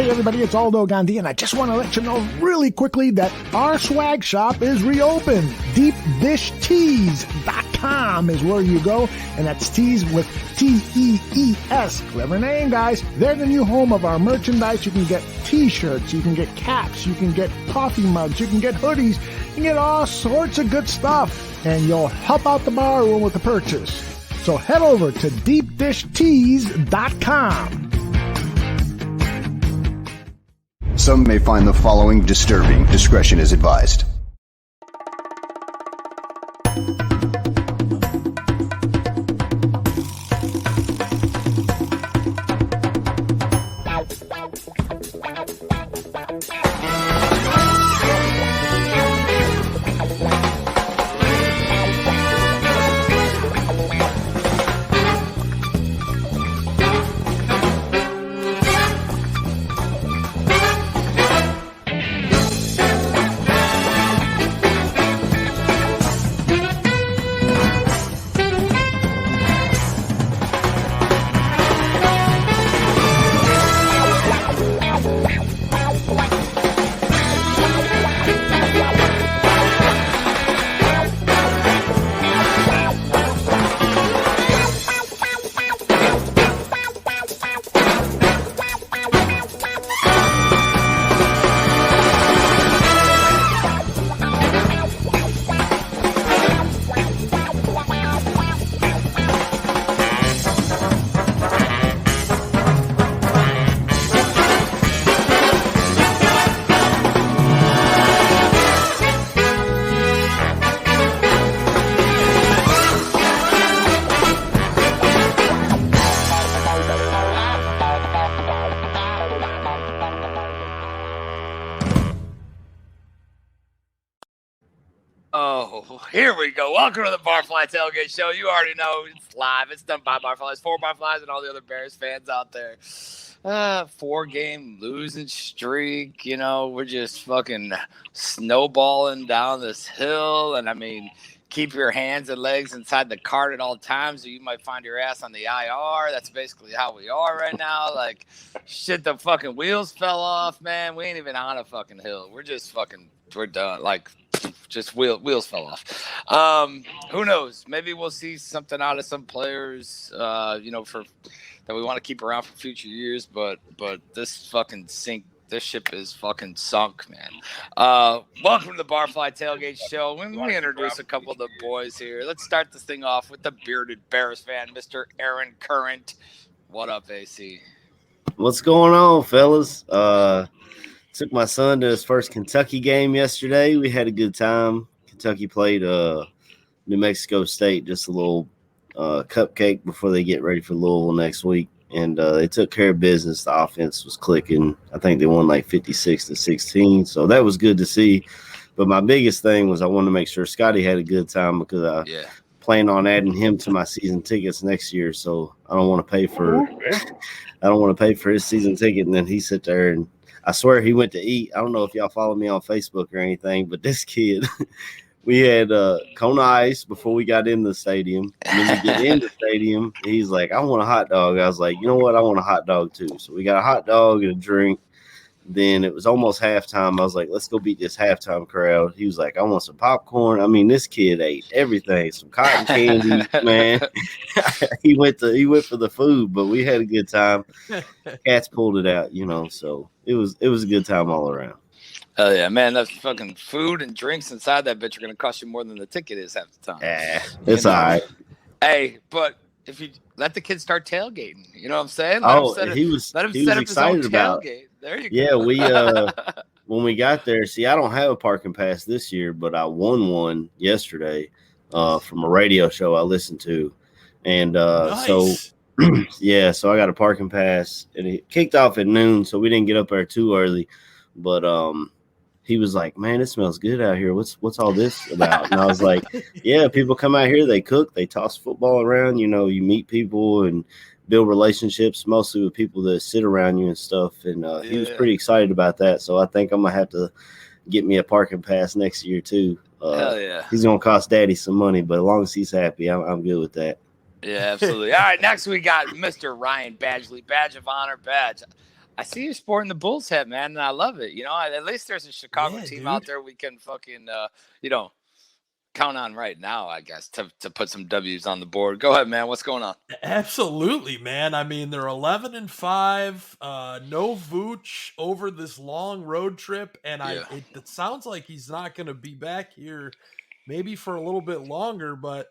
Hey everybody, it's Aldo Gandhi, and I just want to let you know really quickly that our swag shop is reopened. DeepDishTees.com is where you go, and that's tees with T-E-E-S. Clever name, guys. They're the new home of our merchandise. You can get t-shirts, you can get caps, you can get coffee mugs, you can get hoodies, you can get all sorts of good stuff, and you'll help out the bar room with the purchase. So head over to DeepDishTees.com. Some may find the following disturbing. Discretion is advised. Here we go. Welcome to the Barfly Tailgate Show. You already know it's live. It's done by Barflies, for Barflies, and all the other Bears fans out there. 4-game losing streak. You know, we're just fucking snowballing down this hill. And I mean, keep your hands and legs inside the cart at all times, or you might find your ass on the IR. That's basically how we are right now. Like, shit, the fucking wheels fell off, man. We ain't even on a fucking hill. We're just fucking, we're done. Like, just wheels fell off. Who knows? Maybe we'll see something out of some players, you know, for that we want to keep around for future years. But this fucking this ship is fucking sunk, man. Welcome to the Barfly Tailgate Show. We want to introduce a couple of the boys here. Let's start this thing off with the bearded Bears fan, Mr. Aaron Current. What up, AC? What's going on, fellas? Took my son to his first Kentucky game yesterday. We had a good time. Kentucky played New Mexico State, just a little cupcake before they get ready for Louisville next week. And they took care of business. The offense was clicking. I think they won like 56-16. So that was good to see. But my biggest thing was I wanted to make sure Scotty had a good time because I plan on adding him to my season tickets next year. So I don't want to pay for his season ticket, and then he sit there and I swear he went to eat. I don't know if y'all follow me on Facebook or anything, but this kid, we had Kona Ice before we got in the stadium. And when we get in the stadium, he's like, I want a hot dog. I was like, you know what? I want a hot dog too. So we got a hot dog and a drink. Then it was almost halftime. I was like, let's go beat this halftime crowd. He was like, I want some popcorn. I mean, this kid ate everything, some cotton candy, man. he went for the food, but we had a good time. Cats pulled it out, you know, so it was a good time all around. Hell yeah, man. That fucking food and drinks inside that bitch are going to cost you more than the ticket is half the time. It's all right. Hey, but if you let the kids start tailgating, you know what I'm saying? He was excited about tailgate. There you go. go. We when we got there, see, I don't have a parking pass this year, but I won one yesterday from a radio show I listened to. And nice. So I got a parking pass, and it kicked off at noon, so we didn't get up there too early. But he was like, man, it smells good out here. What's all this about? And I was like, yeah, people come out here, they cook, they toss football around, you know, you meet people and build relationships, mostly with people that sit around you and stuff. And he was pretty excited about that. So I think I'm going to have to get me a parking pass next year too. Hell yeah. He's going to cost daddy some money, but as long as he's happy, I'm good with that. Yeah, absolutely. All right, next we got Mr. Ryan Badgley, Badge of Honor, Badge. I see you sporting the Bulls hat, man, and I love it. At least there's a Chicago team out there we can fucking, count on right now, I guess, to put some W's on the board. Go ahead, man. What's going on? Absolutely, man. I mean, they're 11-5, no Vooch over this long road trip, and it sounds like he's not going to be back here maybe for a little bit longer, but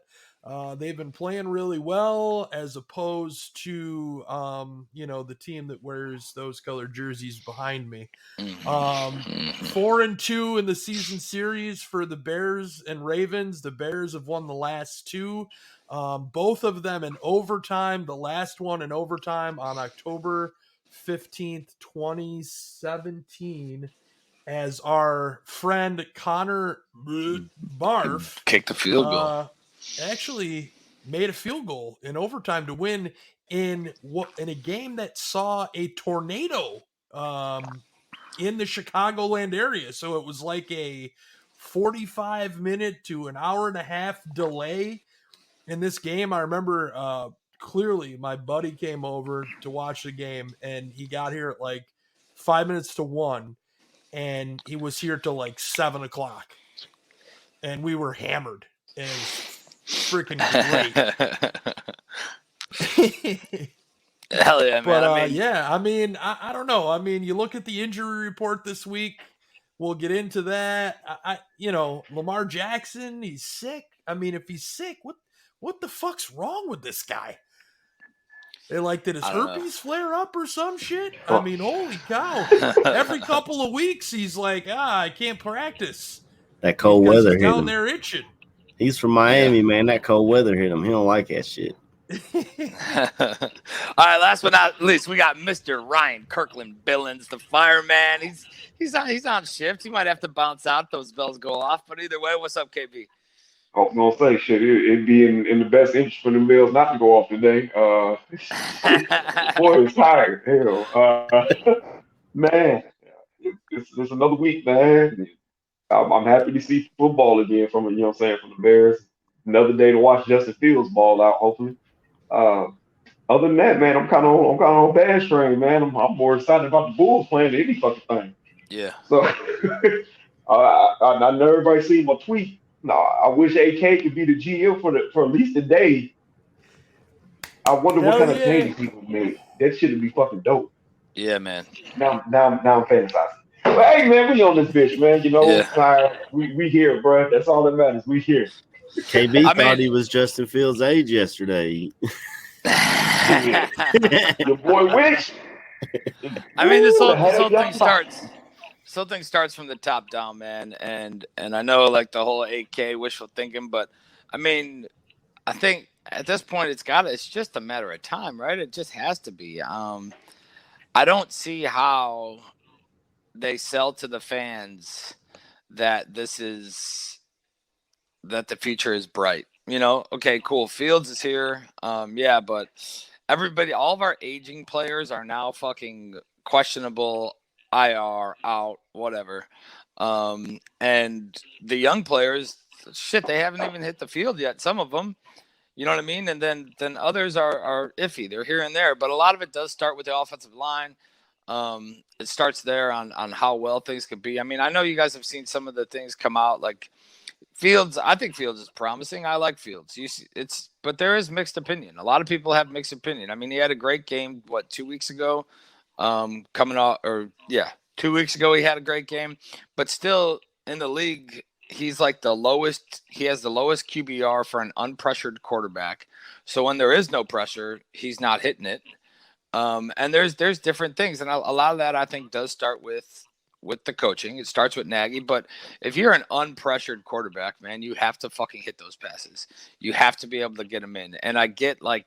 they've been playing really well as opposed to, the team that wears those colored jerseys behind me. 4-2 in the season series for the Bears and Ravens. The Bears have won the last two, both of them in overtime. The last one in overtime on October 15th, 2017. As our friend Connor Barf kicked the field goal. Actually made a field goal in overtime to win in a game that saw a tornado in the Chicagoland area. So it was like a 45-minute to an hour and a half delay in this game. I remember clearly my buddy came over to watch the game, and he got here at like 5 minutes to 1, and he was here till like 7 o'clock, and we were hammered. And it was freaking great. Hell yeah, man. I don't know. I mean, you look at the injury report this week. We'll get into that. Lamar Jackson, he's sick. I mean, if he's sick, what the fuck's wrong with this guy? They did his herpes flare up or some shit? I mean, holy cow. Every couple of weeks, he's like, I can't practice. That cold weather hit him. Down there itching. He's from Miami, man. That cold weather hit him. He don't like that shit. All right, last but not least, we got Mr. Ryan Kirkland Billings, the fireman. He's on shift. He might have to bounce out. Those bells go off. But either way, what's up, KB? I was gonna say, shit, it'd be in the best interest for the Bills not to go off today. Boy, it's tired. Hell, man, it's another week, man. I'm happy to see football again from the Bears. Another day to watch Justin Fields ball out, hopefully. Other than that, man, I'm kind of on Bash train, man. I'm more excited about the Bulls playing than any fucking thing. Yeah. So I know everybody seen my tweet. No, I wish AK could be the GM for at least a day. I wonder what kind of changes people made. That shit would be fucking dope. Yeah, man. Now I'm fantasizing. But hey, man, we on this bitch, man. We here, bro. That's all that matters. We here. KB thought he was Justin Fields' age yesterday. Your boy Witch. I mean, this whole thing starts. Something starts from the top down, man, and I know the whole 8K wishful thinking, but I mean, I think at this point it's just a matter of time, right? It just has to be. I don't see how they sell to the fans that the future is bright. Okay, cool. Fields is here. But everybody, all of our aging players are now fucking questionable, IR, out, whatever. And the young players, shit, they haven't even hit the field yet. Some of them, you know what I mean? And then others are iffy. They're here and there. But a lot of it does start with the offensive line. It starts there on how well things could be. I mean, I know you guys have seen some of the things come out, like Fields. I think Fields is promising. I like Fields. But there is mixed opinion. A lot of people have mixed opinion. I mean, he had a great game, 2 weeks ago? 2 weeks ago he had a great game, but still in the league he's like the lowest. He has the lowest QBR for an unpressured quarterback. So when there is no pressure, he's not hitting it. And there's different things, and a lot of that I think does start with the coaching. It starts with Nagy, but if you're an unpressured quarterback, man, you have to fucking hit those passes. You have to be able to get them in. And I get the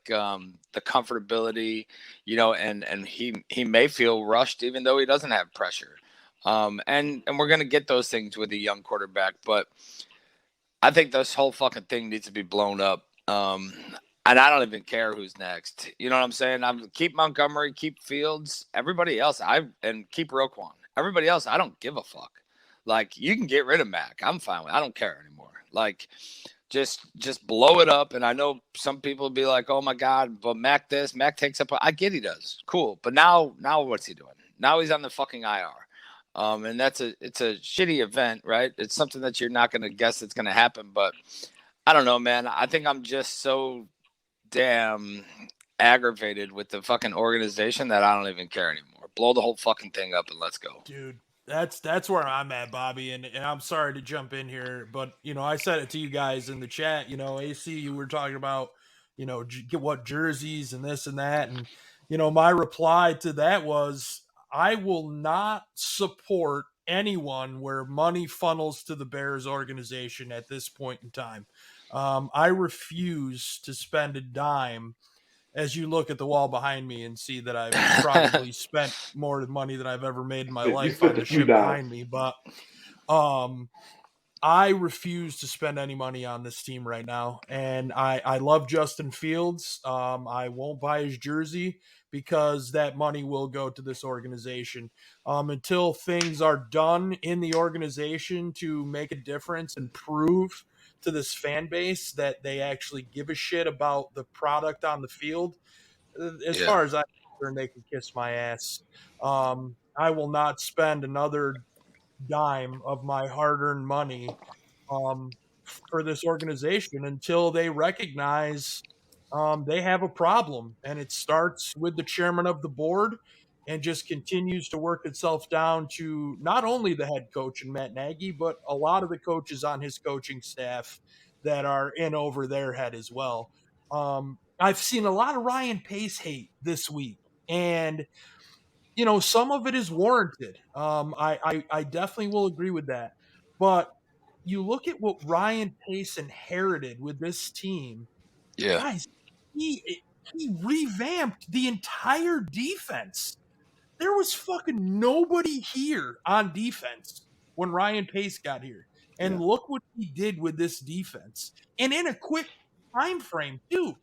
comfortability, and he may feel rushed even though he doesn't have pressure. And we're going to get those things with a young quarterback, but I think this whole fucking thing needs to be blown up. And I don't even care who's next. You know what I'm saying? Keep Montgomery, keep Fields, everybody else. And keep Roquan. Everybody else, I don't give a fuck. You can get rid of Mac. I'm fine with it. I don't care anymore. Just blow it up. And I know some people will be like, oh my God, but Mac this, Mac takes up. I get he does. Cool. But now what's he doing? Now he's on the fucking IR. And it's a shitty event, right? It's something that you're not going to guess it's going to happen. But I don't know, man. I think I'm just so damn aggravated with the fucking organization that I don't even care anymore. Blow the whole fucking thing up and let's go. Dude, that's where I'm at, Bobby, and I'm sorry to jump in here, but I said it to you guys in the chat. AC, you were talking about get what jerseys and this and that, and my reply to that was, I will not support anyone where money funnels to the Bears organization at this point in time. I refuse to spend a dime. As you look at the wall behind me and see that I've probably spent more money than I've ever made in my life on the shit behind me. But I refuse to spend any money on this team right now. And I love Justin Fields. I won't buy his jersey because that money will go to this organization. Until things are done in the organization to make a difference and prove to this fan base that they actually give a shit about the product on the field, as far as I'm concerned, they can kiss my ass. I will not spend another dime of my hard-earned money for this organization until they recognize they have a problem, and it starts with the chairman of the board and just continues to work itself down to not only the head coach and Matt Nagy, but a lot of the coaches on his coaching staff that are in over their head as well. I've seen a lot of Ryan Pace hate this week, and some of it is warranted. I definitely will agree with that. But you look at what Ryan Pace inherited with this team, guys, he revamped the entire defense. There was fucking nobody here on defense when Ryan Pace got here. And look what he did with this defense. And in a quick time frame, too.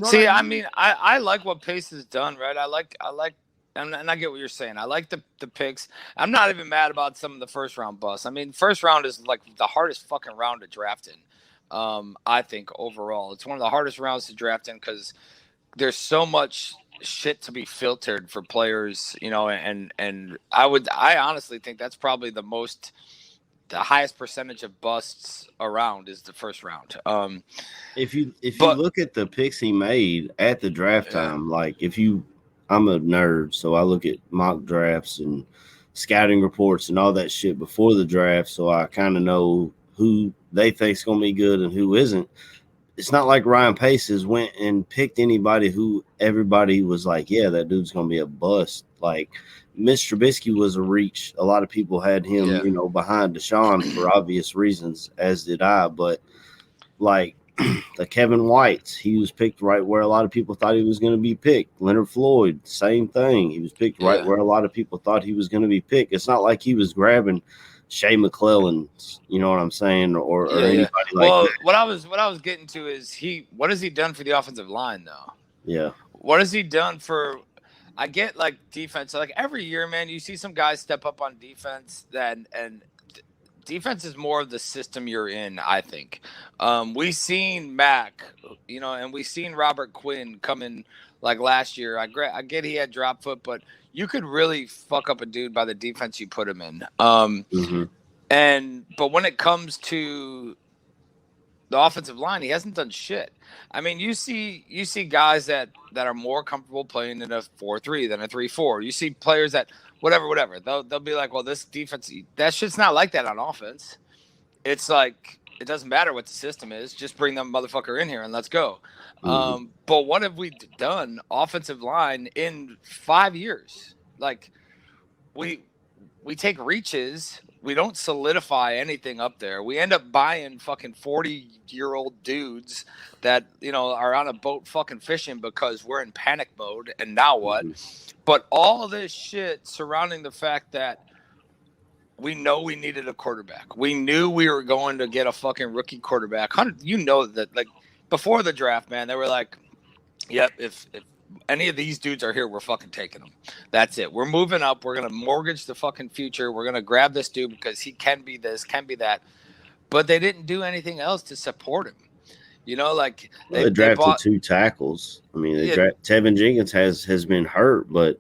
See, I mean, I like what Pace has done, right? I like, and I get what you're saying. I like the picks. I'm not even mad about some of the first round busts. I mean, first round is like the hardest fucking round to draft in. I think overall, it's one of the hardest rounds to draft in because there's so much shit to be filtered for players, and I honestly think that's probably the highest percentage of busts around is the first round. If you look at the picks he made at the draft time, like I'm a nerd, so I look at mock drafts and scouting reports and all that shit before the draft, so I kind of know who they think's going to be good and who isn't. It's not like Ryan Pace went and picked anybody who everybody was like, yeah, that dude's going to be a bust. Like, Mitch Trubisky was a reach. A lot of people had him, behind Deshaun for obvious reasons, as did I. But, like, the Kevin White, he was picked right where a lot of people thought he was going to be picked. Leonard Floyd, same thing. He was picked right where a lot of people thought he was going to be picked. It's not like he was grabbing Shea McClellan, you know what I'm saying, or anybody like that. What I was getting to is what has he done for the offensive line though? Yeah. What has he done for? I get like defense. Like every year, man, you see some guys step up on defense. And defense is more of the system you're in. I think we've seen Mac, and we've seen Robert Quinn come in like last year. I get he had drop foot, but you could really fuck up a dude by the defense you put him in. But when it comes to the offensive line, he hasn't done shit. I mean, you see guys that are more comfortable playing in a 4-3 than a 3-4. You see players that whatever. They'll be like, well, this defense, that shit's not like that on offense. It's like it doesn't matter what the system is, just bring them motherfucker in here and let's go. But what have we done offensive line in 5 years? Like we take reaches. We don't solidify anything up there. We end up buying fucking 40-year-old dudes that, are on a boat fucking fishing because we're in panic mode. And now what? But all of this shit surrounding the fact that we know we needed a quarterback. We knew we were going to get a fucking rookie quarterback. That like before the draft, man, they were like, yep, if any of these dudes are here, we're fucking taking them. That's it. We're moving up. We're going to mortgage the fucking future. We're going to grab this dude because he can be this, can be that. But they didn't do anything else to support him. They drafted 2 tackles. I mean, Tevin Jenkins has been hurt, but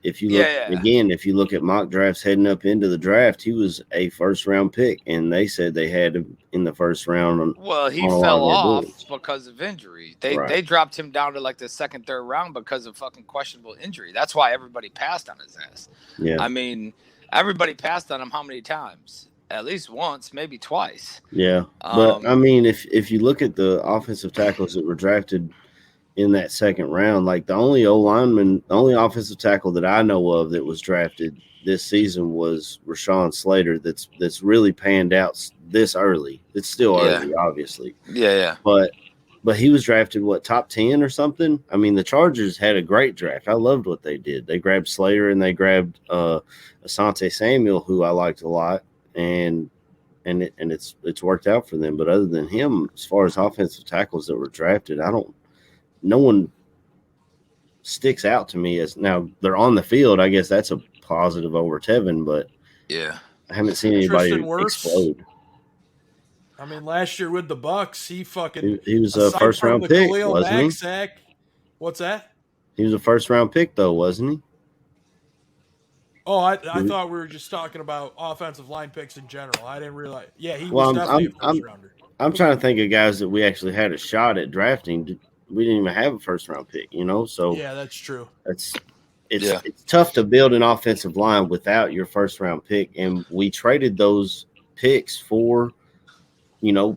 if you look Yeah. again, if you look at mock drafts heading up into the draft, he was a first round pick, and they said they had him in the first round. Well, he on a lot of fell our off boards. because of injury. They Right. dropped him down to like the second, third round because of fucking questionable injury. That's why everybody passed on his ass. Yeah. I mean, everybody passed on him how many times? At least once, maybe twice. Yeah. But I mean, if you look at the offensive tackles that were drafted in that second round, like the only offensive tackle that I know of that was drafted this season was Rashawn Slater. That's really panned out this early. It's still early, obviously. Yeah. But he was drafted top 10 or something. I mean, the Chargers had a great draft. I loved what they did. They grabbed Slater and they grabbed Asante Samuel, who I liked a lot, and it's worked out for them. But other than him, as far as offensive tackles that were drafted, no one sticks out to me as now they're on the field. I guess that's a positive over Tevin, but yeah, I haven't seen anybody Tristan Wirfs. explode. I mean, last year with the Bucks, he was a first round pick, wasn't he? Sack, what's that? He was a first round pick, though, wasn't he? Oh, I thought we were just talking about offensive line picks in general. I didn't realize. Yeah, he was definitely a first rounder. I'm trying to think of guys that we actually had a shot at drafting. We didn't even have a first round pick, So yeah, that's true. It's tough to build an offensive line without your first round pick, and we traded those picks for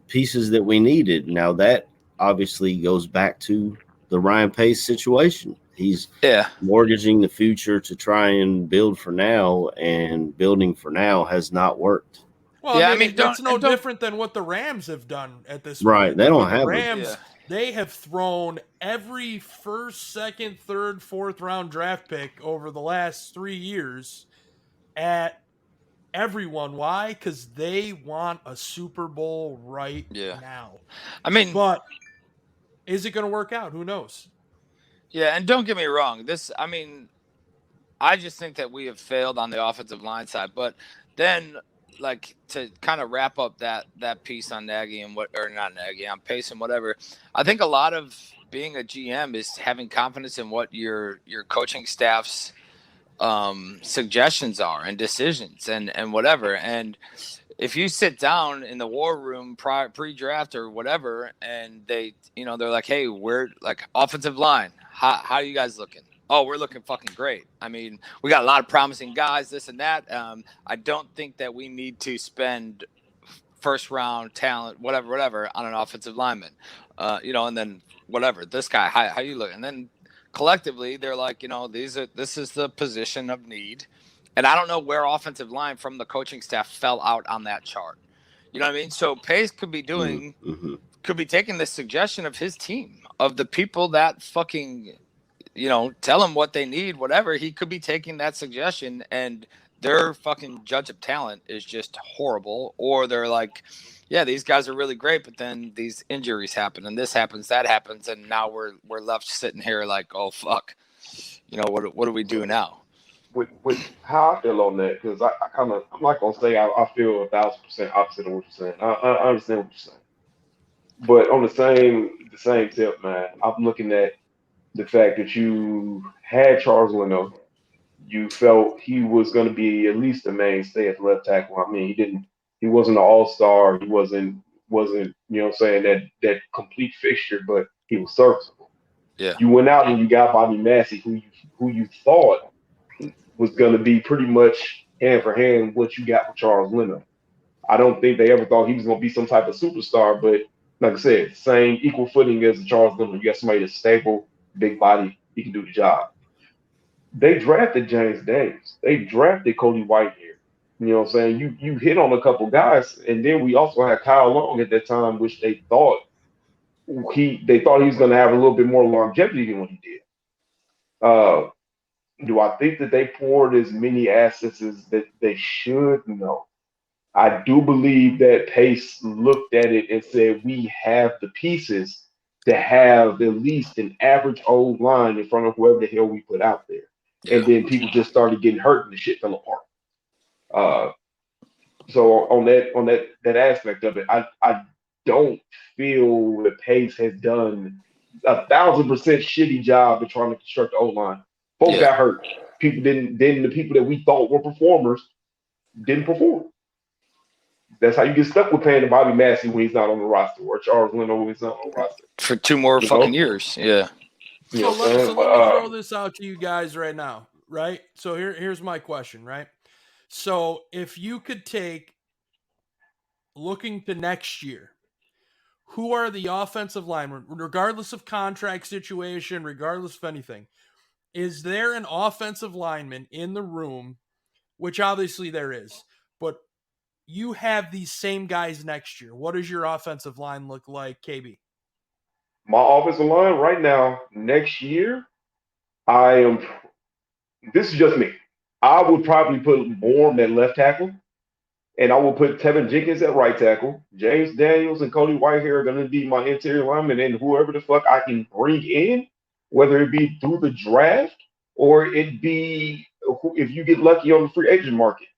pieces that we needed. Now that obviously goes back to the Ryan Pace situation. He's mortgaging the future to try and build for now, and building for now has not worked. Well, I mean, that's no different than what the Rams have done at this point. Right. They don't have the Rams. They have thrown every first, second, third, fourth round draft pick over the last 3 years at everyone. Why? Because they want a Super Bowl right now. I mean, but is it going to work out? Who knows? Yeah, and don't get me wrong. I just think that we have failed on the offensive line side. But then, like, to kind of wrap up that piece on Nagy and not Nagy, on Pace and whatever, I think a lot of being a GM is having confidence in what your coaching staff's suggestions are and decisions and whatever. And if you sit down in the war room pre-draft or whatever, and they're like, hey, we're like offensive line. How are you guys looking? Oh, we're looking fucking great. I mean, we got a lot of promising guys, this and that. I don't think that we need to spend first round talent, whatever, on an offensive lineman. And then whatever, this guy, how you look? And then collectively, they're like, this is the position of need. And I don't know where offensive line from the coaching staff fell out on that chart. You know what I mean? So Pace could be taking the suggestion of his team, of the people that fucking, tell him what they need, whatever. He could be taking that suggestion, and their fucking judge of talent is just horrible. Or they're like, yeah, these guys are really great, but then these injuries happen, and this happens, that happens, and now we're left sitting here like, oh fuck, what do we do now? With how I feel on that, because I'm not gonna say I feel 1,000% opposite of what you're saying. I understand what you're saying, but on the same tip, man, I'm looking at the fact that you had Charles Leno. You felt he was going to be at least the mainstay at the left tackle. I mean, he wasn't an all-star. He wasn't that complete fixture, but he was serviceable. Yeah. You went out and you got Bobby Massey, who you thought was going to be pretty much hand for hand what you got with Charles Leno. I don't think they ever thought he was going to be some type of superstar, but like I said, same equal footing as Charles Leno. You got somebody that's stable, big body, he can do the job. They drafted James Daniels. They drafted Cody Whitehair. You know what I'm saying? You hit on a couple guys, and then we also had Kyle Long at that time, which they thought he was going to have a little bit more longevity than what he did. Do I think that they poured as many assets as that they should? No. I do believe that Pace looked at it and said, we have the pieces to have at least an average old line in front of whoever the hell we put out there. Yeah. And then people just started getting hurt and the shit fell apart. So on that aspect of it, I don't feel that Pace has done 1,000% shitty job of trying to construct the O-line. Folks got hurt. People didn't. Then the people that we thought were performers didn't perform. That's how you get stuck with paying Bobby Massey when he's not on the roster, or Charles Leno when he's not on the roster. For 2 more You fucking know? years. Yeah. You So know what I'm saying? let me throw this out to you guys right now, right? So here's my question, right? So if you could take, looking to next year, who are the offensive linemen, regardless of contract situation, regardless of anything, is there an offensive lineman in the room, which obviously there is, but you have these same guys next year? What does your offensive line look like, KB? My offensive line right now, next year, I am. This is just me. I would probably put Bourne at left tackle, and I will put Tevin Jenkins at right tackle. James Daniels and Cody Whitehair are going to be my interior linemen, and whoever the fuck I can bring in, whether it be through the draft or it be if you get lucky on the free agent market.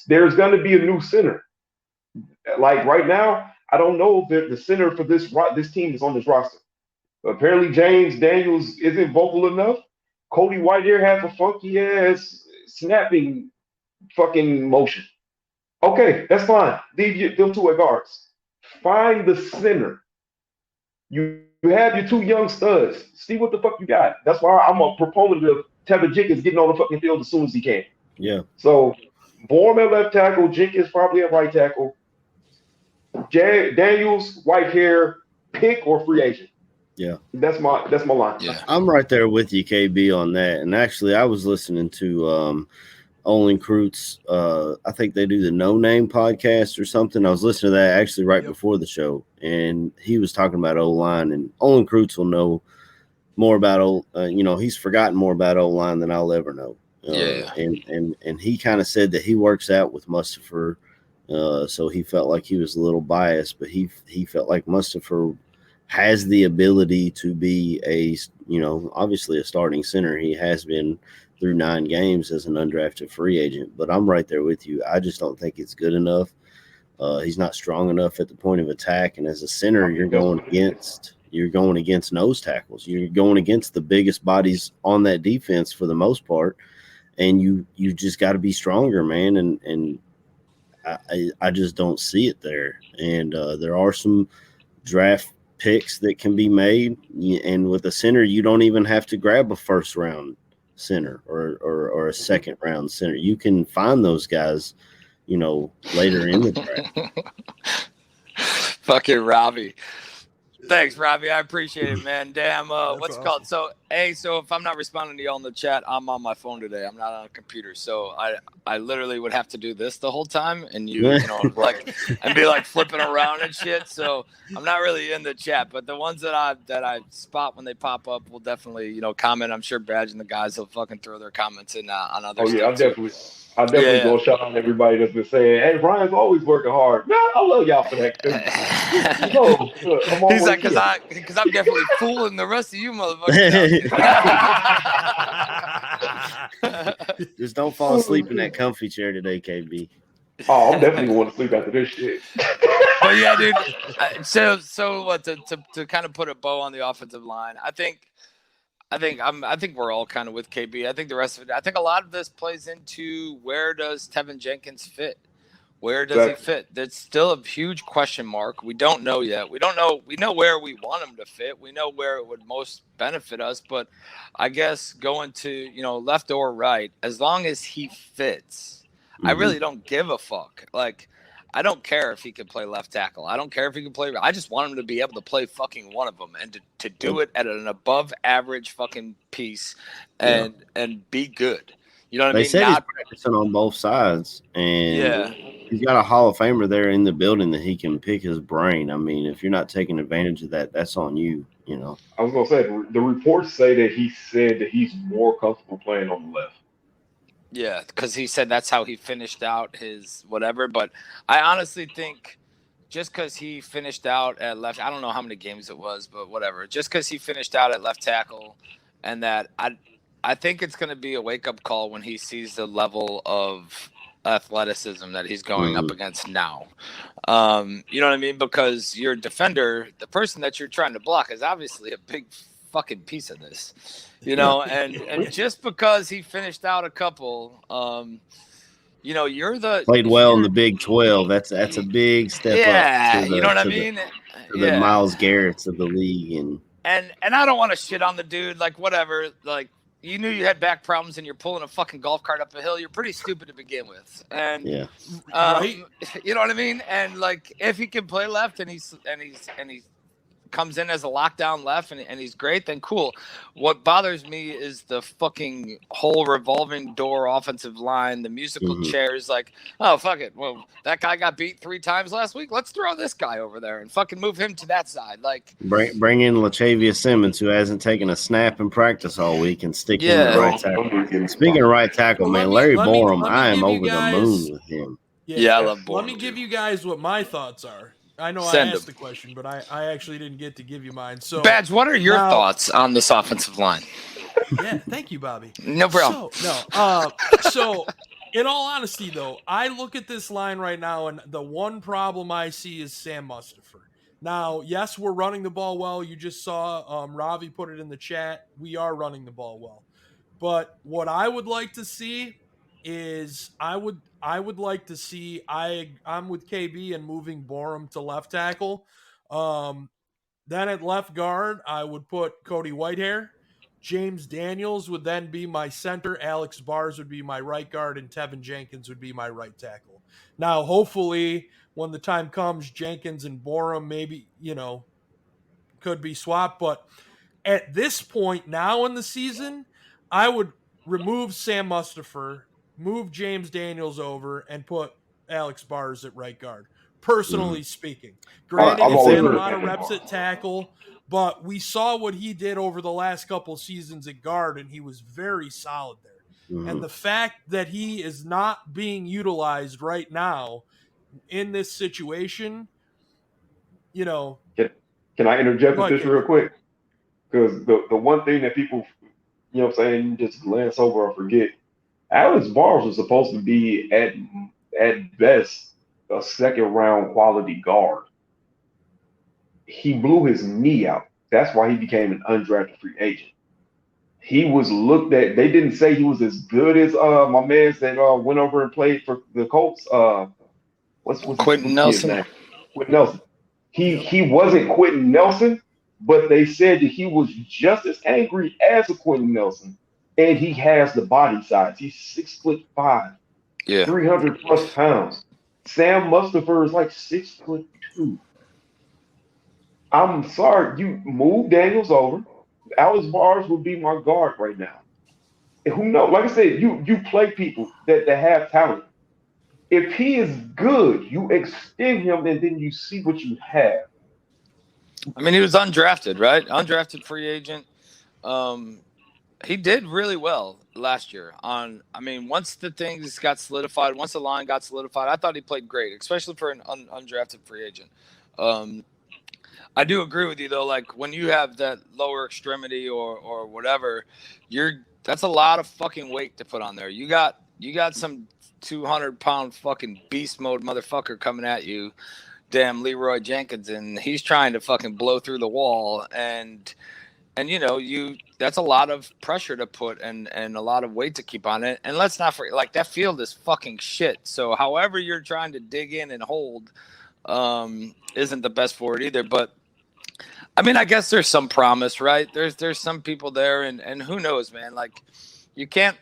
There's going to be a new center. Like right now, I don't know if the center for this team is on this roster. Apparently, James Daniels isn't vocal enough. Cody Whitehair has a funky ass snapping fucking motion. Okay, that's fine. Leave them two at guards. Find the center. You have your 2 young studs. See what the fuck you got. That's why I'm a proponent of Tevin Jenkins getting on the fucking field as soon as he can. Yeah. So, Bourne at left tackle, Jenkins probably at right tackle. Daniels, Whitehair, pick or free agent. Yeah. That's my line. Yeah. I'm right there with you, KB, on that. And actually, I was listening to Olin Kreutz. I think they do the No Name podcast or something. I was listening to that actually right before the show, and he was talking about O-line. And Olin Kreutz will know more about he's forgotten more about O-line than I'll ever know. And he kind of said that he works out with Mustipher, so he felt like he was a little biased, but he felt like Mustipher has the ability to be obviously a starting center. He has been through 9 games as an undrafted free agent, but I'm right there with you. I just don't think it's good enough. He's not strong enough at the point of attack. And as a center, you're going against nose tackles. You're going against the biggest bodies on that defense for the most part. And you just got to be stronger, man. And I just don't see it there. And there are some draft picks that can be made, and with a center you don't even have to grab a first round center or a second round center. You can find those guys later in the draft. Fucking Robbie. Thanks, Robbie. I appreciate it, man. Damn, what's it called? So if I'm not responding to y'all in the chat, I'm on my phone today. I'm not on a computer. So I literally would have to do this the whole time and and be like flipping around and shit. So I'm not really in the chat, but the ones that I spot when they pop up will definitely, comment. I'm sure Badge and the guys will fucking throw their comments in on other stuff. I'm definitely gonna shout out everybody that's been saying, "Hey, Brian's always working hard." Man, I love y'all for that. He's like, because I'm definitely fooling the rest of you motherfuckers. Just don't fall asleep in that comfy chair today, KB. Oh, I'm definitely going to sleep after this shit. But yeah, dude. So what to kind of put a bow on the offensive line? I think we're all kind of with KB. I think the rest of it. I think a lot of this plays into where does Tevin Jenkins fit? Where does he fit? That's still a huge question mark. We don't know yet. We don't know. We know where we want him to fit. We know where it would most benefit us. But I guess going to left or right, as long as he fits, I really don't give a fuck. Like, I don't care if he can play left tackle. I don't care if he can play. I just want him to be able to play fucking one of them and to do it at an above average fucking piece and be good. You know what I mean? They said he's practicing on both sides, and he's got a Hall of Famer there in the building that he can pick his brain. I mean, if you're not taking advantage of that, that's on you. I was gonna say the reports say that he said that he's more comfortable playing on the left. Yeah, because he said that's how he finished out his whatever. But I honestly think just because he finished out at left, I don't know how many games it was, but whatever. Just because he finished out at left tackle, and that I think it's going to be a wake-up call when he sees the level of athleticism that he's going up against now. You know what I mean? Because your defender, the person that you're trying to block, is obviously a big fucking piece of this, you know. And just because he finished out a couple, you know, Played well in the Big 12. That's a big step yeah, up to you know what I the mean? the Miles Garrett's of the league. And I don't want to shit on the dude, like whatever, like you knew you had back problems and you're pulling a fucking golf cart up a hill. You're pretty stupid to begin with. And right? You know what I mean? And like if he can play left and he comes in as a lockdown left and he's great, then cool. What bothers me is the fucking whole revolving door offensive line, the musical chairs. Like, oh, fuck it. Well, that guy got beat 3 times last week. Let's throw this guy over there and fucking move him to that side. Like, bring in Latavius Simmons, who hasn't taken a snap in practice all week, and stick him in right tackle. Speaking of right tackle, man, Larry Borum, I am over the moon with him. Yeah, I love Borum. Let me give you guys what my thoughts are. I know I asked the question, but I actually didn't get to give you mine. So, Badge, what are your thoughts on this offensive line? Yeah, thank you, Bobby. No problem. So, in all honesty, though, I look at this line right now, and the one problem I see is Sam Mustipher. Now, yes, we're running the ball well. You just saw Ravi put it in the chat. We are running the ball well. But what I would like to see is I would like to see I'm with KB and moving Borum to left tackle. Then at left guard, I would put Cody Whitehair. James Daniels would then be my center. Alex Bars would be my right guard, and Tevin Jenkins would be my right tackle. Now, hopefully, when the time comes, Jenkins and Borum maybe, could be swapped. But at this point now in the season, I would remove Sam Mustipher, move James Daniels over, and put Alex Bars at right guard. Personally speaking, granted, he's had a lot of reps at tackle, but we saw what he did over the last couple seasons at guard, and he was very solid there. And the fact that he is not being utilized right now in this situation, Can I interject with this real quick? Because the one thing that people, just glance over or forget, Alex Bars was supposed to be at best a second round quality guard. He blew his knee out. That's why he became an undrafted free agent. He was looked at. They didn't say he was as good as my man that went over and played for the Colts. What's Quentin Nelson? Quentin Nelson. He wasn't Quentin Nelson, but they said that he was just as angry as a Quentin Nelson, and he has the body size. He's 6'5", 300 plus pounds. Sam Mustipher is like 6'2". I'm sorry, you move Daniels over. Alex Bars would be my guard right now. And who knows? Like I said, you play people that have talent. If he is good, you extend him and then you see what you have. I mean, he was undrafted, right? Undrafted free agent. He did really well last year. Once the things got solidified, once the line got solidified, I thought he played great, especially for an undrafted free agent. I do agree with you though. Like when you have that lower extremity or whatever, that's a lot of fucking weight to put on there. You got some 200-pound fucking beast mode motherfucker coming at you, damn Leroy Jenkins, and he's trying to fucking blow through the wall, and that's a lot of pressure to put and a lot of weight to keep on it. And let's not forget, like, that field is fucking shit. So however you're trying to dig in and hold isn't the best for it either. But I mean, I guess there's some promise, right? There's some people there, and who knows, man? Like, you can't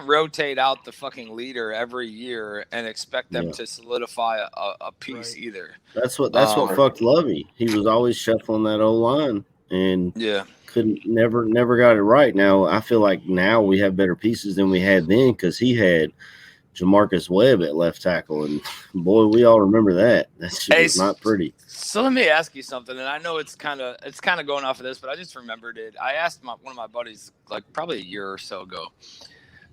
rotate out the fucking leader every year and expect them to solidify a piece either. That's what fucked Lovey. He was always shuffling that O line and never got it right. Now I feel like now we have better pieces than we had then because he had Jamarcus Webb at left tackle, and boy, we all remember that. That shit was not pretty. So let me ask you something, and I know it's kind of going off of this, but I just remembered it. I asked one of my buddies like probably a year or so ago.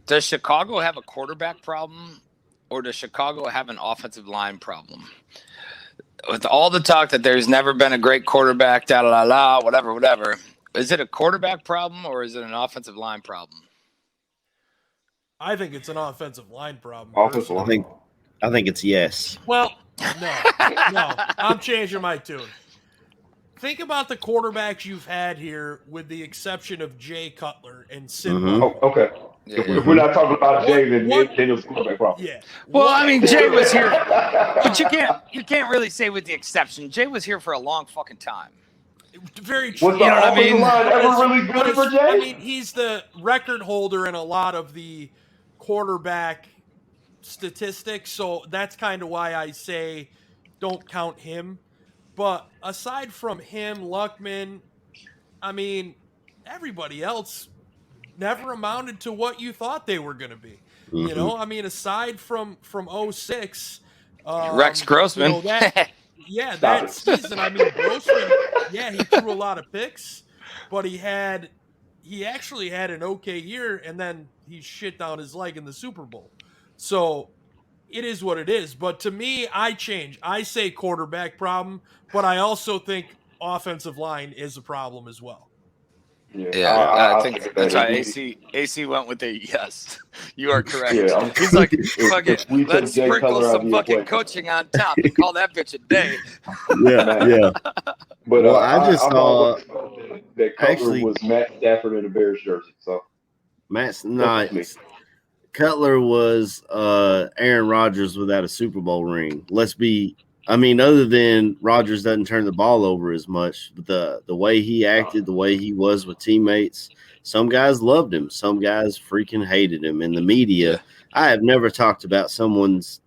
Does Chicago have a quarterback problem, or does Chicago have an offensive line problem? With all the talk that there's never been a great quarterback, whatever. Is it a quarterback problem, or is it an offensive line problem? I think it's an offensive line problem. I think it's yes. Well, no, I'm changing my tune. think about the quarterbacks you've had here, with the exception of Jay Cutler and Sid Mhm. Lockman. Oh, okay. Yeah. If we're not talking about Jay, then What- Daniel's quarterback problem. Yeah. Well, What I mean, Jay was here, but but you can't really say with the exception. Jay was here for a long fucking time. Very true. Was the You know what I offensive mean? line ever But really good for Jay? I mean, he's the record holder in a lot of the quarterback statistics, so that's kind of why I say don't count him. But aside from him, Luckman, I mean, everybody else never amounted to what you thought they were going to be. You Mhm. know, I mean, aside from 06, Rex Grossman. you know, that Stop that it. season, I mean, Grossman, yeah, he threw a lot of picks, but he actually had an okay year, and then he shit down his leg in the Super Bowl. So it is what it is. But to me, I change. I say quarterback problem, but I also think offensive line is a problem as well. Yeah, I think second that's that. why AC went with a yes. You are correct. Yeah, He's like, if fuck it, we let's take Jay sprinkle Cutler out of some the fucking equation. coaching on top and call that bitch a day. Yeah. But Well, I just I'm saw always that Cutler actually- was Matt Stafford in a Bears jersey. So Matt's that's me. not. Cutler was Aaron Rodgers without a Super Bowl ring. Other than Rodgers doesn't turn the ball over as much, but the way he acted, the way he was with teammates, some guys loved him, some guys freaking hated him. In the media, Yeah. I have never talked about someone's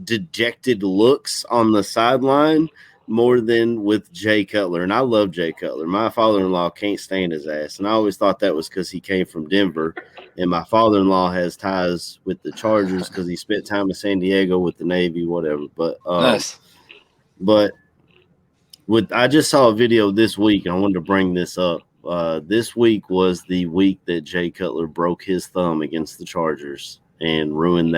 dejected looks on the sideline more than with Jay Cutler. And I love Jay Cutler. My father-in-law can't stand his ass. And I always thought that was because he came from Denver. And my father-in-law has ties with the Chargers because he spent time in San Diego with the Navy, whatever. But Nice. I just saw a video this week, and I wanted to bring this up. This week was the week that Jay Cutler broke his thumb against the Chargers and ruined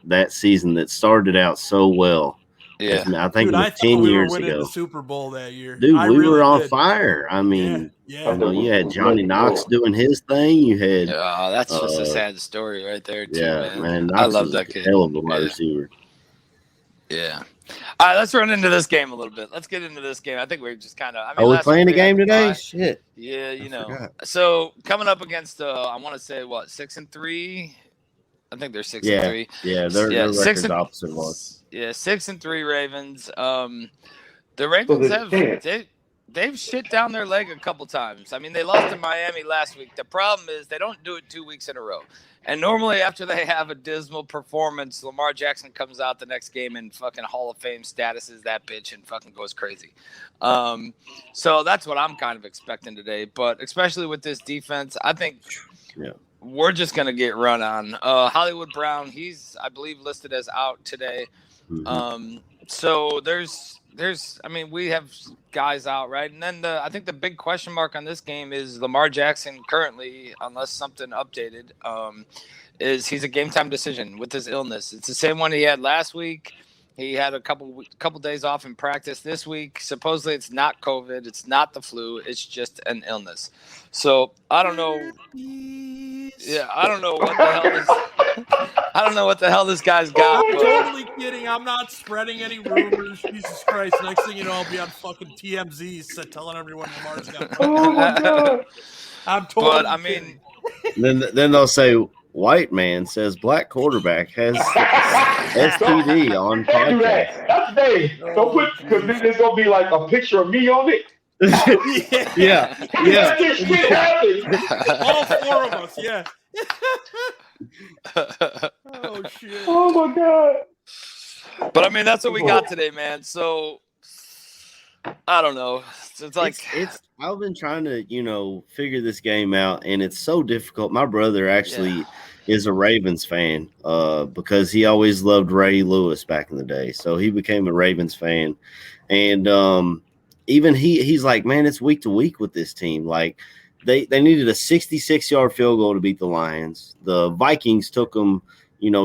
that season that started out so well. Yeah. I think Dude, it I was thought 10 we years were winning ago. the Super Bowl that year. Dude, I we really were on did. fire. I mean, Yeah. you had Johnny Knox doing his thing. You had That's just a sad story right there, too, man. man. Knox I love was that a kid. hell of a wide Yeah. receiver. Yeah. All right, let's run into this game a little bit. Let's get into this game. I think we're just kind of. Are we last playing week a game had today? bye. Shit. Yeah, I forgot. So coming up against, I want to say 6-3. I think they're 6-3. Yeah, their record's opposite of ours. Yeah, 6-3 Ravens. The So Ravens there's a chance. they've shit down their leg a couple times. I mean, they lost to Miami last week. The problem is they don't do it 2 weeks in a row. And normally after they have a dismal performance, Lamar Jackson comes out the next game and fucking Hall of Fame statuses that bitch and fucking goes crazy. So that's what I'm kind of expecting today. But especially with this defense, I think we're just going to get run on. Hollywood Brown, he's, I believe, listed as out today. Mm-hmm. So we have guys out, right? And then I think the big question mark on this game is Lamar Jackson currently, unless something updated, is he's a game time decision with his illness. It's the same one he had last week. He had a couple days off in practice this week. Supposedly it's not COVID. It's not the flu. It's just an illness. So I don't know. Yeah, I don't know what the hell this. I don't know what the hell this guy's got. I'm totally kidding. I'm not spreading any rumors. Jesus Christ. Next thing you know, I'll be on fucking TMZ telling everyone Lamar's got. Oh my god! I'm totally But I kidding. mean, then they'll say white man says black quarterback has STD on Don't do podcast. that. That's Dave. Don't put, because then there's gonna be like a picture of me on it. Yeah. That shit happened. All four of us, yeah. Oh shit. Oh my god. But I mean, that's what we got today, man. So I don't know. It's like I've been trying to, figure this game out, and it's so difficult. My brother actually is a Ravens fan because he always loved Ray Lewis back in the day. So he became a Ravens fan. And even he's like, man, it's week to week with this team. Like they needed a 66-yard field goal to beat the Lions. The Vikings took them,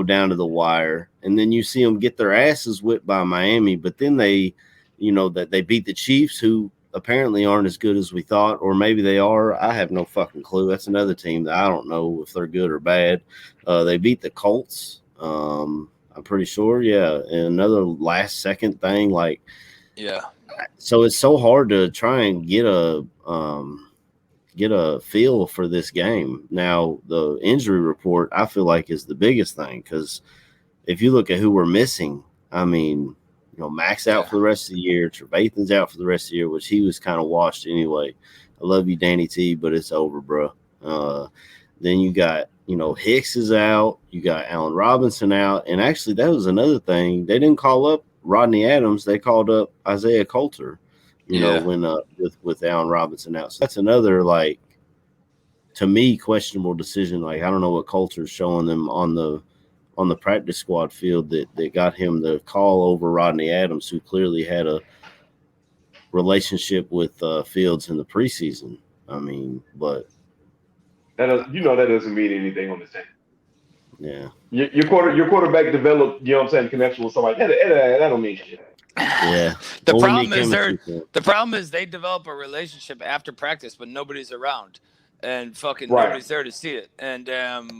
down to the wire. And then you see them get their asses whipped by Miami. But then they beat the Chiefs, who apparently aren't as good as we thought, or maybe they are. I have no fucking clue. That's another team that I don't know if they're good or bad. They beat the Colts. I'm pretty sure. Yeah. And another last second thing. So it's so hard to try and get a feel for this game. Now, the injury report I feel like is the biggest thing, because if you look at who we're missing, I mean, Max out for the rest of the year, Trevathan's out for the rest of the year, which he was kind of washed anyway. I love you, Danny T, but it's over, bro. Then you got, Hicks is out. You got Allen Robinson out. And actually, that was another thing. They didn't call up Rodney Adams. They called up Isaiah Coulter, when with Allen Robinson out. So that's another, like, to me, questionable decision. Like, I don't know what Coulter's showing them on the practice squad field that got him the call over Rodney Adams, who clearly had a relationship with Fields in the preseason. I mean, but that doesn't mean anything on this team. Yeah, your quarterback developed, connection with somebody. That don't mean shit. Yeah. The problem is they develop a relationship after practice, but nobody's around. And fucking nobody's there to see it. And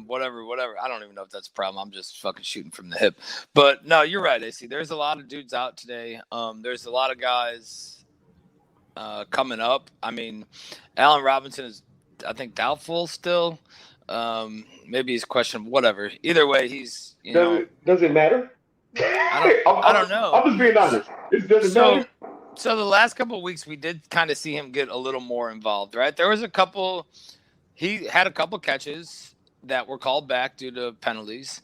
whatever. I don't even know if that's a problem. I'm just fucking shooting from the hip. But no, you're right, AC. There's a lot of dudes out today. There's a lot of guys coming up. I mean, Allen Robinson is, I think, doubtful still. Maybe he's questionable. Whatever. Either way, he's Does it matter? I don't know. I'm just being honest. It doesn't matter. So the last couple of weeks, we did kind of see him get a little more involved, right? There was he had a couple catches that were called back due to penalties.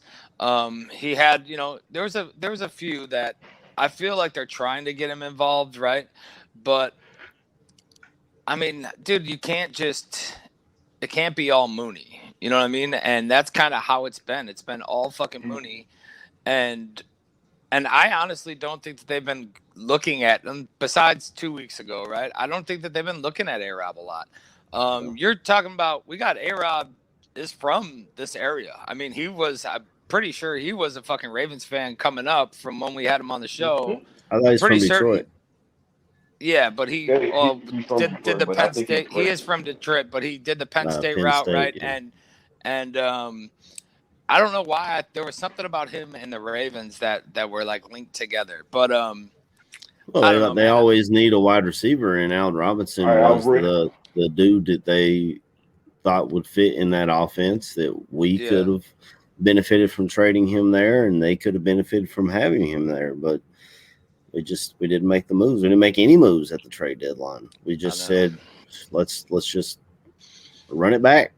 He had, there was a few that I feel like they're trying to get him involved, right? But I mean, dude, it can't be all Mooney. You know what I mean? And that's kind of how it's been. It's been all fucking Mooney. And I honestly don't think that they've been looking at them besides 2 weeks ago, right? I don't think that they've been looking at A-Rob a lot. You're talking about, we got A-Rob is from this area. I mean, I'm pretty sure he was a fucking Ravens fan coming up from when we had him on the show. I thought he's from Detroit. Yeah, but he did the Penn State. He is from Detroit, but he did the Penn State route, right? Yeah. And I don't know why there was something about him and the Ravens that were like linked together. But they always need a wide receiver, and Allen Robinson was the dude that they thought would fit in that offense, that we could have benefited from trading him there, and they could have benefited from having him there. But we didn't make the moves. We didn't make any moves at the trade deadline. We just said, let's just run it back.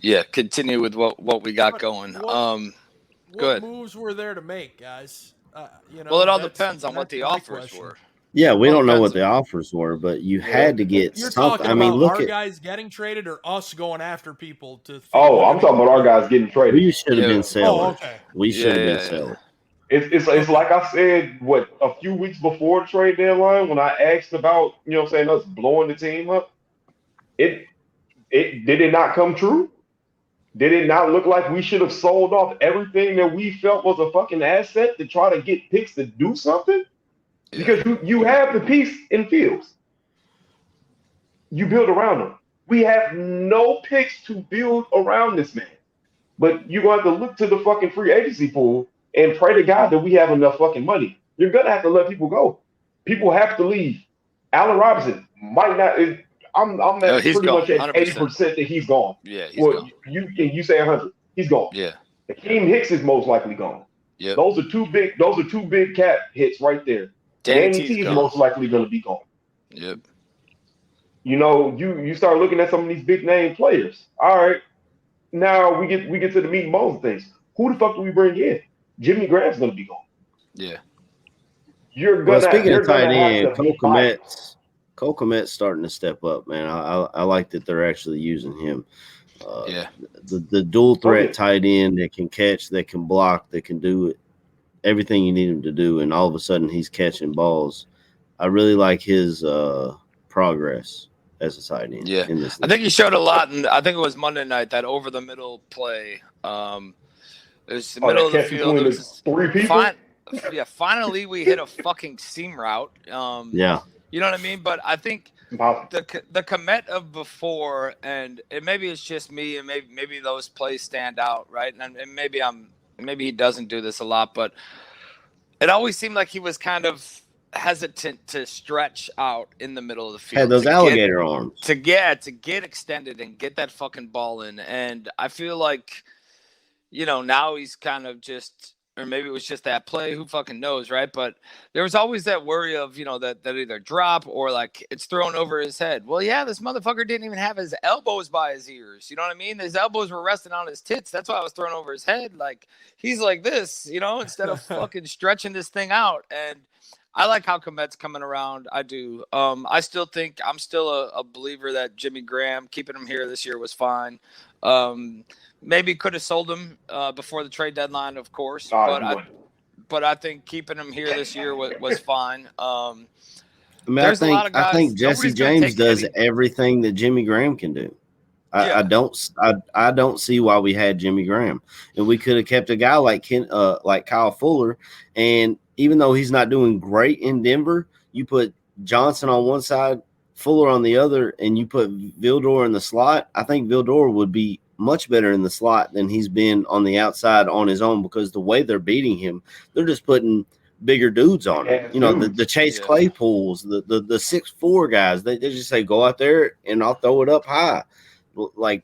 Yeah, continue with what we got going. What moves were there to make, guys? Well, it all depends on what the offers were. Yeah, we don't know what the offers were, but you had to get You're something. Talking I mean, about look our at guys getting traded or us going after people to. I'm talking about our guys getting traded. We should have been sellers. Oh, okay. We should have been sellers. It's like I said, a few weeks before the trade deadline, when I asked about, us blowing the team up, did it not come true? Did it not look like we should have sold off everything that we felt was a fucking asset to try to get picks to do something? Because you have the piece in Fields. You build around him. We have no picks to build around this man. But you're going to have to look to the fucking free agency pool and pray to God that we have enough fucking money. You're going to have to let people go. People have to leave. Allen Robinson might not. I'm at pretty much at 80% that he's gone. Yeah, he's gone. You say 100. He's gone. Yeah. Akeem Hicks is most likely gone. Yeah. Those are two big cap hits right there. Danny T is most likely going to be gone. Yep. You start looking at some of these big name players. All right. Now we get to the meat and bones of things. Who the fuck do we bring in? Jimmy Graham's going to be gone. Yeah. Speaking of tight end, Cole Kmet's starting to step up, man. I like that they're actually using him. The dual threat tight end that can catch, that can block, that can do everything you need him to do, and all of a sudden he's catching balls. I really like his progress as a tight end. Yeah, I think he showed a lot, and I think it was Monday night, that over the middle play. It was the middle of the field. It was three people. Finally we hit a fucking seam route. You know what I mean? But I think the Kmet of before, and maybe it's just me, and maybe those plays stand out, right? And maybe he doesn't do this a lot, but it always seemed like he was kind of hesitant to stretch out in the middle of the field. Had those alligator arms. To get extended and get that fucking ball in. And I feel like, now he's kind of just, or maybe it was just that play, who fucking knows, right? But there was always that worry of, that either drop or like it's thrown over his head. Well, yeah, this motherfucker didn't even have his elbows by his ears. You know what I mean? His elbows were resting on his tits. That's why I was thrown over his head. Like, he's like this, instead of fucking stretching this thing out. And I like how Komet's coming around. I do. I still think I'm still a believer that Jimmy Graham, keeping him here this year was fine. Maybe could have sold him before the trade deadline, of course. But I think keeping him here this year was fine. I think Jesse James does everything that Jimmy Graham can do. I don't see why we had Jimmy Graham, and we could have kept a guy like Kyle Fuller. And even though he's not doing great in Denver, you put Johnson on one side, Fuller on the other, and you put Vildor in the slot. I think Vildor would be much better in the slot than he's been on the outside on his own, because the way they're beating him, they're just putting bigger dudes on him. The Chase Claypools, the 6'4" guys, they just say, go out there and I'll throw it up high. Like,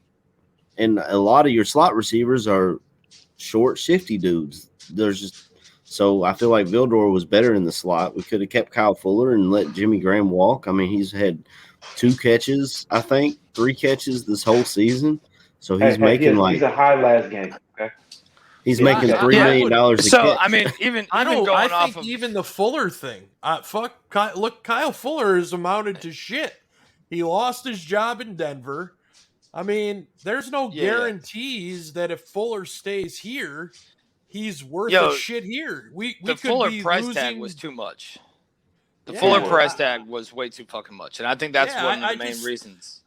and a lot of your slot receivers are short, shifty dudes. So I feel like Vildor was better in the slot. We could have kept Kyle Fuller and let Jimmy Graham walk. I mean, he's had 3 catches this whole season. So he's making he's a high last game. Okay? He's making $3 million a catch. So I mean, even the Fuller thing. Look, Kyle Fuller has amounted to shit. He lost his job in Denver. I mean, there's no guarantees that if Fuller stays here, he's worth a shit here. The Fuller price tag was too much. The Fuller price tag was way too fucking much, and I think that's one of the main reasons.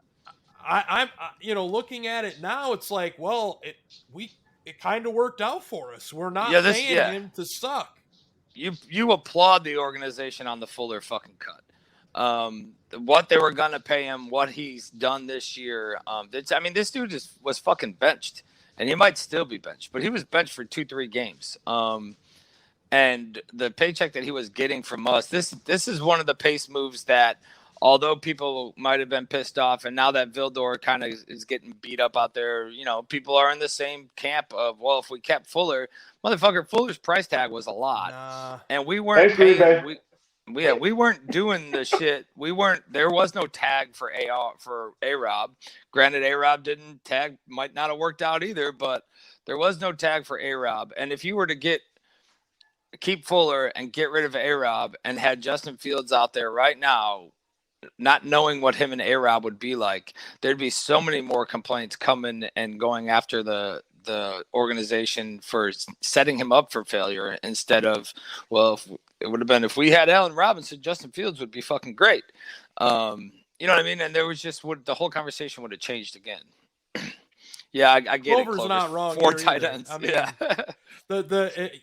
I'm looking at it now, it's like, well, it kind of worked out for us. We're not paying him to suck. You applaud the organization on the Fuller fucking cut. What they were gonna pay him, what he's done this year. This dude was fucking benched, and he might still be benched, but he was benched for 2-3 games. And the paycheck that he was getting from us, this is one of the pace moves that, although people might have been pissed off, and now that Vildor kind of is getting beat up out there, people are in the same camp of, well, if we kept Fuller, motherfucker, Fuller's price tag was a lot, and we weren't paying. We weren't doing the shit. There was no tag for A-Rob. Granted, A-Rob didn't tag, might not have worked out either, but there was no tag for A-Rob. And if you were to keep Fuller and get rid of A-Rob and had Justin Fields out there right now, not knowing what him and A-Rob would be like, there'd be so many more complaints coming and going after the organization for setting him up for failure, instead of, well, it would have been, if we had Allen Robinson, Justin Fields would be fucking great. You know what I mean? And there was just the whole conversation would have changed again. I get Clover's not wrong. 4 tight ends. I mean,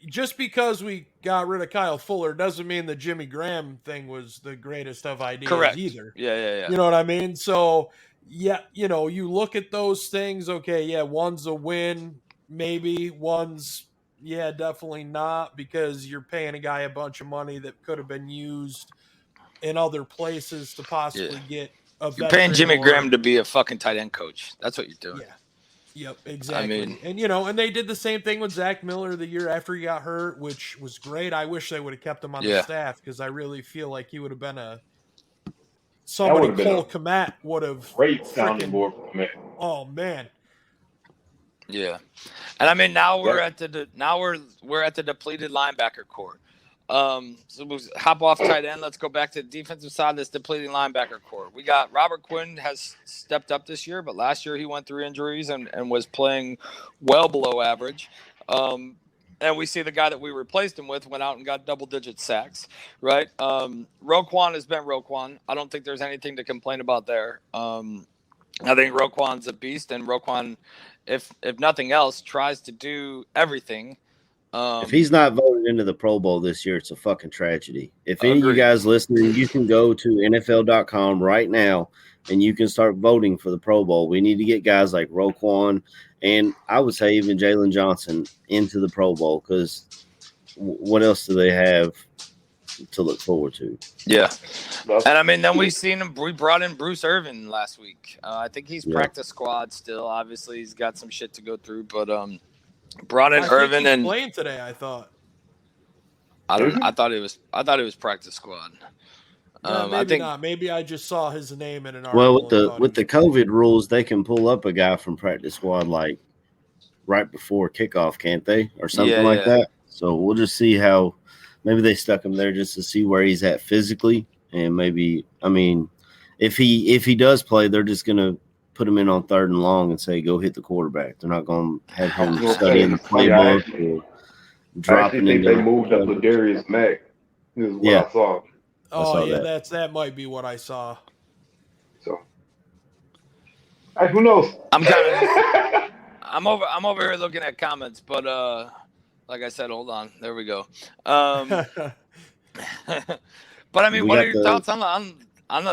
just because we got rid of Kyle Fuller doesn't mean the Jimmy Graham thing was the greatest of ideas either. Yeah. You know what I mean? So you look at those things. Okay, one's a win, maybe. One's definitely not, because you're paying a guy a bunch of money that could have been used in other places to possibly get a. You're paying Jimmy Graham to be a fucking tight end coach. That's what you're doing. Yeah. Yep, exactly. And they did the same thing with Zach Miller the year after he got hurt, which was great. I wish they would have kept him on the staff, because I really feel like he would have been somebody Cole Kmet would have great sounding board for Kmet. Oh man. Yeah. And I mean, now we're at the depleted linebacker core. So we'll hop off tight end. Let's go back to the defensive side of this depleting linebacker core. We got Robert Quinn has stepped up this year, but last year he went through injuries and was playing well below average. And we see the guy that we replaced him with went out and got double-digit sacks, right? Roquan has been Roquan. I don't think there's anything to complain about there. I think Roquan's a beast, and Roquan, if nothing else, tries to do everything. If he's not voted into the Pro Bowl this year, it's a fucking tragedy. If any of you guys listening, you can go to NFL.com right now and you can start voting for the Pro Bowl. We need to get guys like Roquan and I would say even Jalen Johnson into the Pro Bowl, because what else do they have to look forward to? Yeah. And I mean, then we brought in Bruce Irvin last week. I think he's practice squad still. Obviously, he's got some shit to go through, but brought in Irvin and playing today. I thought. I thought it was practice squad. Maybe not. Maybe I just saw his name in an article. Well, with the COVID rules, they can pull up a guy from practice squad like right before kickoff, can't they, or something like that? So we'll just see how. Maybe they stuck him there just to see where he's at physically, and maybe if he does play, they're just gonna put him in on 3rd and long and say go hit the quarterback. They're not gonna have him studying the playbook or dropping. I think they moved up to Darius Mack. Is what I saw. That might be what I saw. So, who knows? I'm over here looking at comments, but like I said, hold on. There we go. But I mean, what are your thoughts on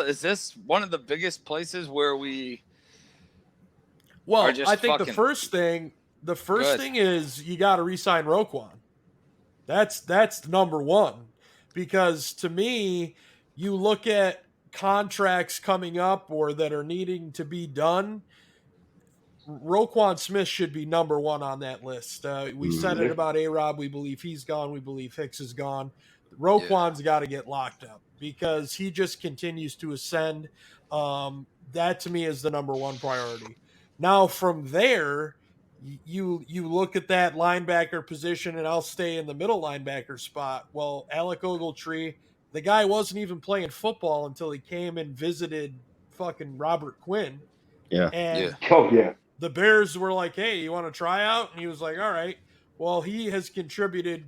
is this one of the biggest places where we? Well, I think the first thing is you got to re-sign Roquan. That's number one, because to me, you look at contracts coming up or that are needing to be done. Roquan Smith should be number one on that list. We said it about A-Rob. We believe he's gone. We believe Hicks is gone. Roquan's got to get locked up because he just continues to ascend. That to me is the number one priority. Now from there, you look at that linebacker position, and I'll stay in the middle linebacker spot. Well, Alec Ogletree, the guy wasn't even playing football until he came and visited fucking Robert Quinn. Yeah. And the Bears were like, hey, you want to try out? And he was like, all right. Well, he has contributed,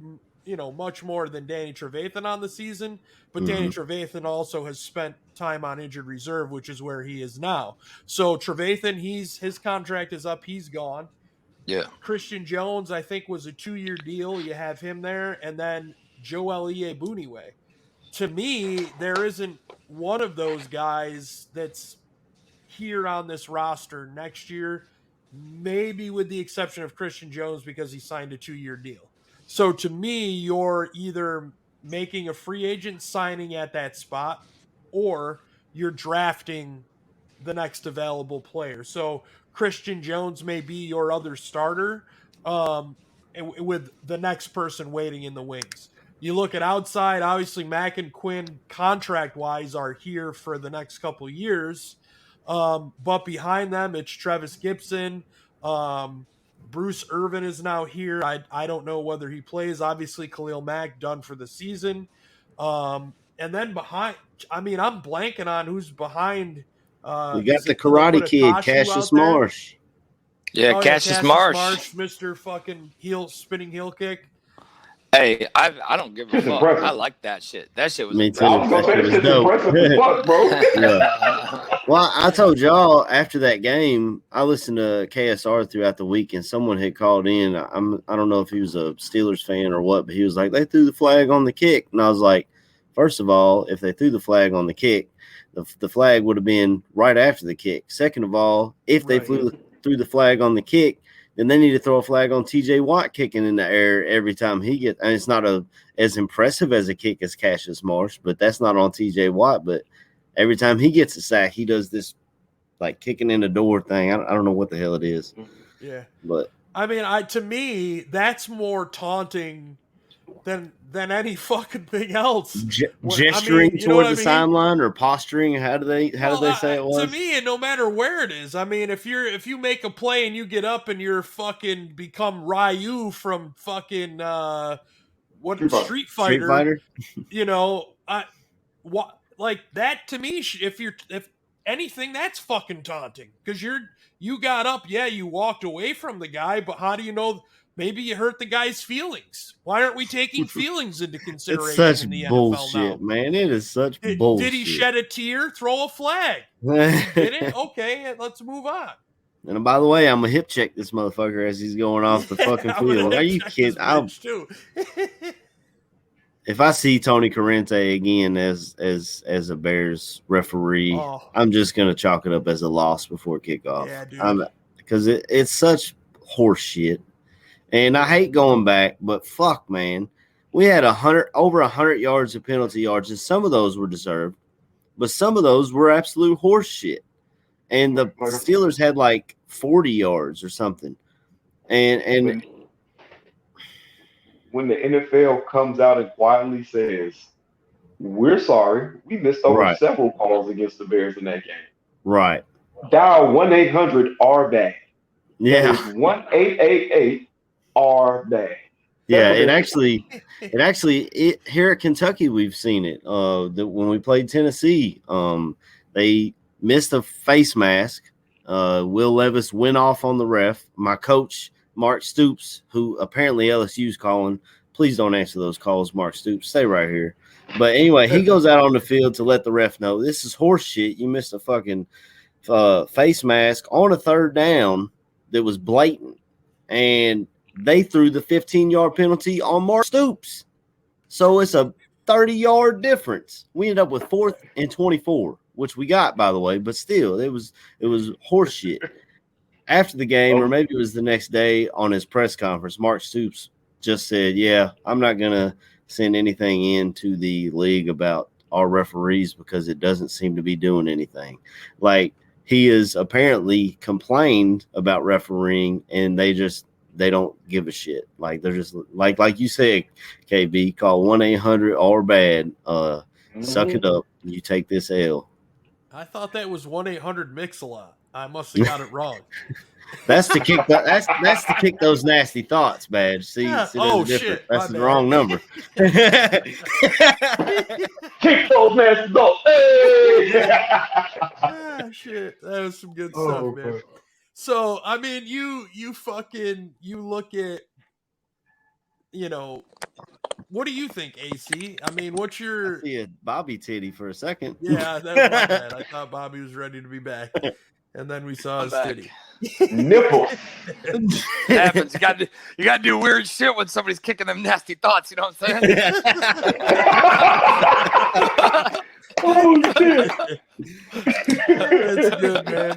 much more than Danny Trevathan on the season, but Danny Trevathan also has spent time on injured reserve, which is where he is now. So Trevathan, his contract is up. He's gone. Yeah. Christian Jones, I think, was a 2-year deal. You have him there. And then Joel Iyiegbuniwe. To me, there isn't one of those guys that's here on this roster next year, maybe with the exception of Christian Jones because he signed a 2-year deal. So to me, you're either making a free agent signing at that spot or you're drafting the next available player. So Christian Jones may be your other starter with the next person waiting in the wings. You look at outside, obviously Mack and Quinn contract-wise are here for the next couple of years. But behind them, it's Travis Gibson. Bruce Irvin is now here. I don't know whether he plays. Obviously, Khalil Mack done for the season. And then behind, I'm blanking on who's behind. We got the Karate Kid, Cassius Marsh. Yeah, Cassius Marsh. Mr. fucking spinning heel kick. Hey, I don't give a fuck. I like that shit. That shit was impressive. Bro. Yeah. Well, I told y'all after that game, I listened to KSR throughout the week, and someone had called in. I don't know if he was a Steelers fan or what, but he was like, they threw the flag on the kick. And I was like, first of all, if they threw the flag on the kick, the flag would have been right after the kick. Second of all, if they threw the flag on the kick, then they need to throw a flag on TJ Watt kicking in the air every time he gets. And it's not as impressive as a kick as Cassius Marsh, but that's not on TJ Watt. But every time he gets a sack, he does this like kicking in the door thing. I don't know what the hell it is. Yeah, but to me, that's more taunting than any fucking thing else. Gesturing toward the sideline or posturing. How do they say it was? To me, and no matter where it is, if you make a play and you get up and you're fucking become Ryu from fucking Street Fighter. Like that to me, if anything, that's fucking taunting because you got up, you walked away from the guy, but how do you know? Maybe you hurt the guy's feelings. Why aren't we taking feelings into consideration in the bullshit, NFL now? Man. It is such bullshit. Did he shed a tear? Throw a flag. Did it? Okay, let's move on. And by the way, I'm gonna hip check this motherfucker as he's going off the fucking field. Are you kidding? If I see Tony Corrente again as a Bears referee, I'm just gonna chalk it up as a loss before kickoff. Yeah, dude. Because it's such horse shit. And I hate going back, but fuck, man. we had over 100 yards of penalty yards, and some of those were deserved, but some of those were absolute horse shit. And the Steelers had like 40 yards or something. And when the NFL comes out and quietly says, "We're sorry, we missed over several calls against the Bears in that game." Right. Dial 1-800-RBAG. Yeah. 1-888-RBAG. Yeah, it actually here at Kentucky we've seen it. When we played Tennessee, they missed a face mask. Will Levis went off on the ref. My coach, Mark Stoops, who apparently LSU's calling. Please don't answer those calls, Mark Stoops. Stay right here. But anyway, he goes out on the field to let the ref know this is horse shit. You missed a fucking face mask on a third down that was blatant. And they threw the 15-yard penalty on Mark Stoops. So it's a 30-yard difference. We ended up with 4th and 24, which we got, by the way, but still, it was horse shit. After the game, or maybe it was the next day on his press conference, Mark Stoops just said, yeah, I'm not going to send anything into the league about our referees because it doesn't seem to be doing anything. Like, he has apparently complained about refereeing, and they don't give a shit. Like, they're just like you said, KB, call 1-800-OR-BAD. Suck it up. You take this L. I thought that was 1-800-Mix-A-Lot. I must have got it wrong. That's to kick that's to kick those nasty thoughts, Badge. See, oh shit, my that's the bad. wrong number. Kick those nasty thoughts. Hey! Shit, that was some good stuff, man. So, I mean, you look at, what do you think, AC? I mean, what's your... I see a Bobby titty for a second. Yeah, that's my bad. I thought Bobby was ready to be back. And then we saw his titty. Nipple. It happens. You got to do weird shit when somebody's kicking them nasty thoughts. You know what I'm saying? Oh, shit. That's good, man.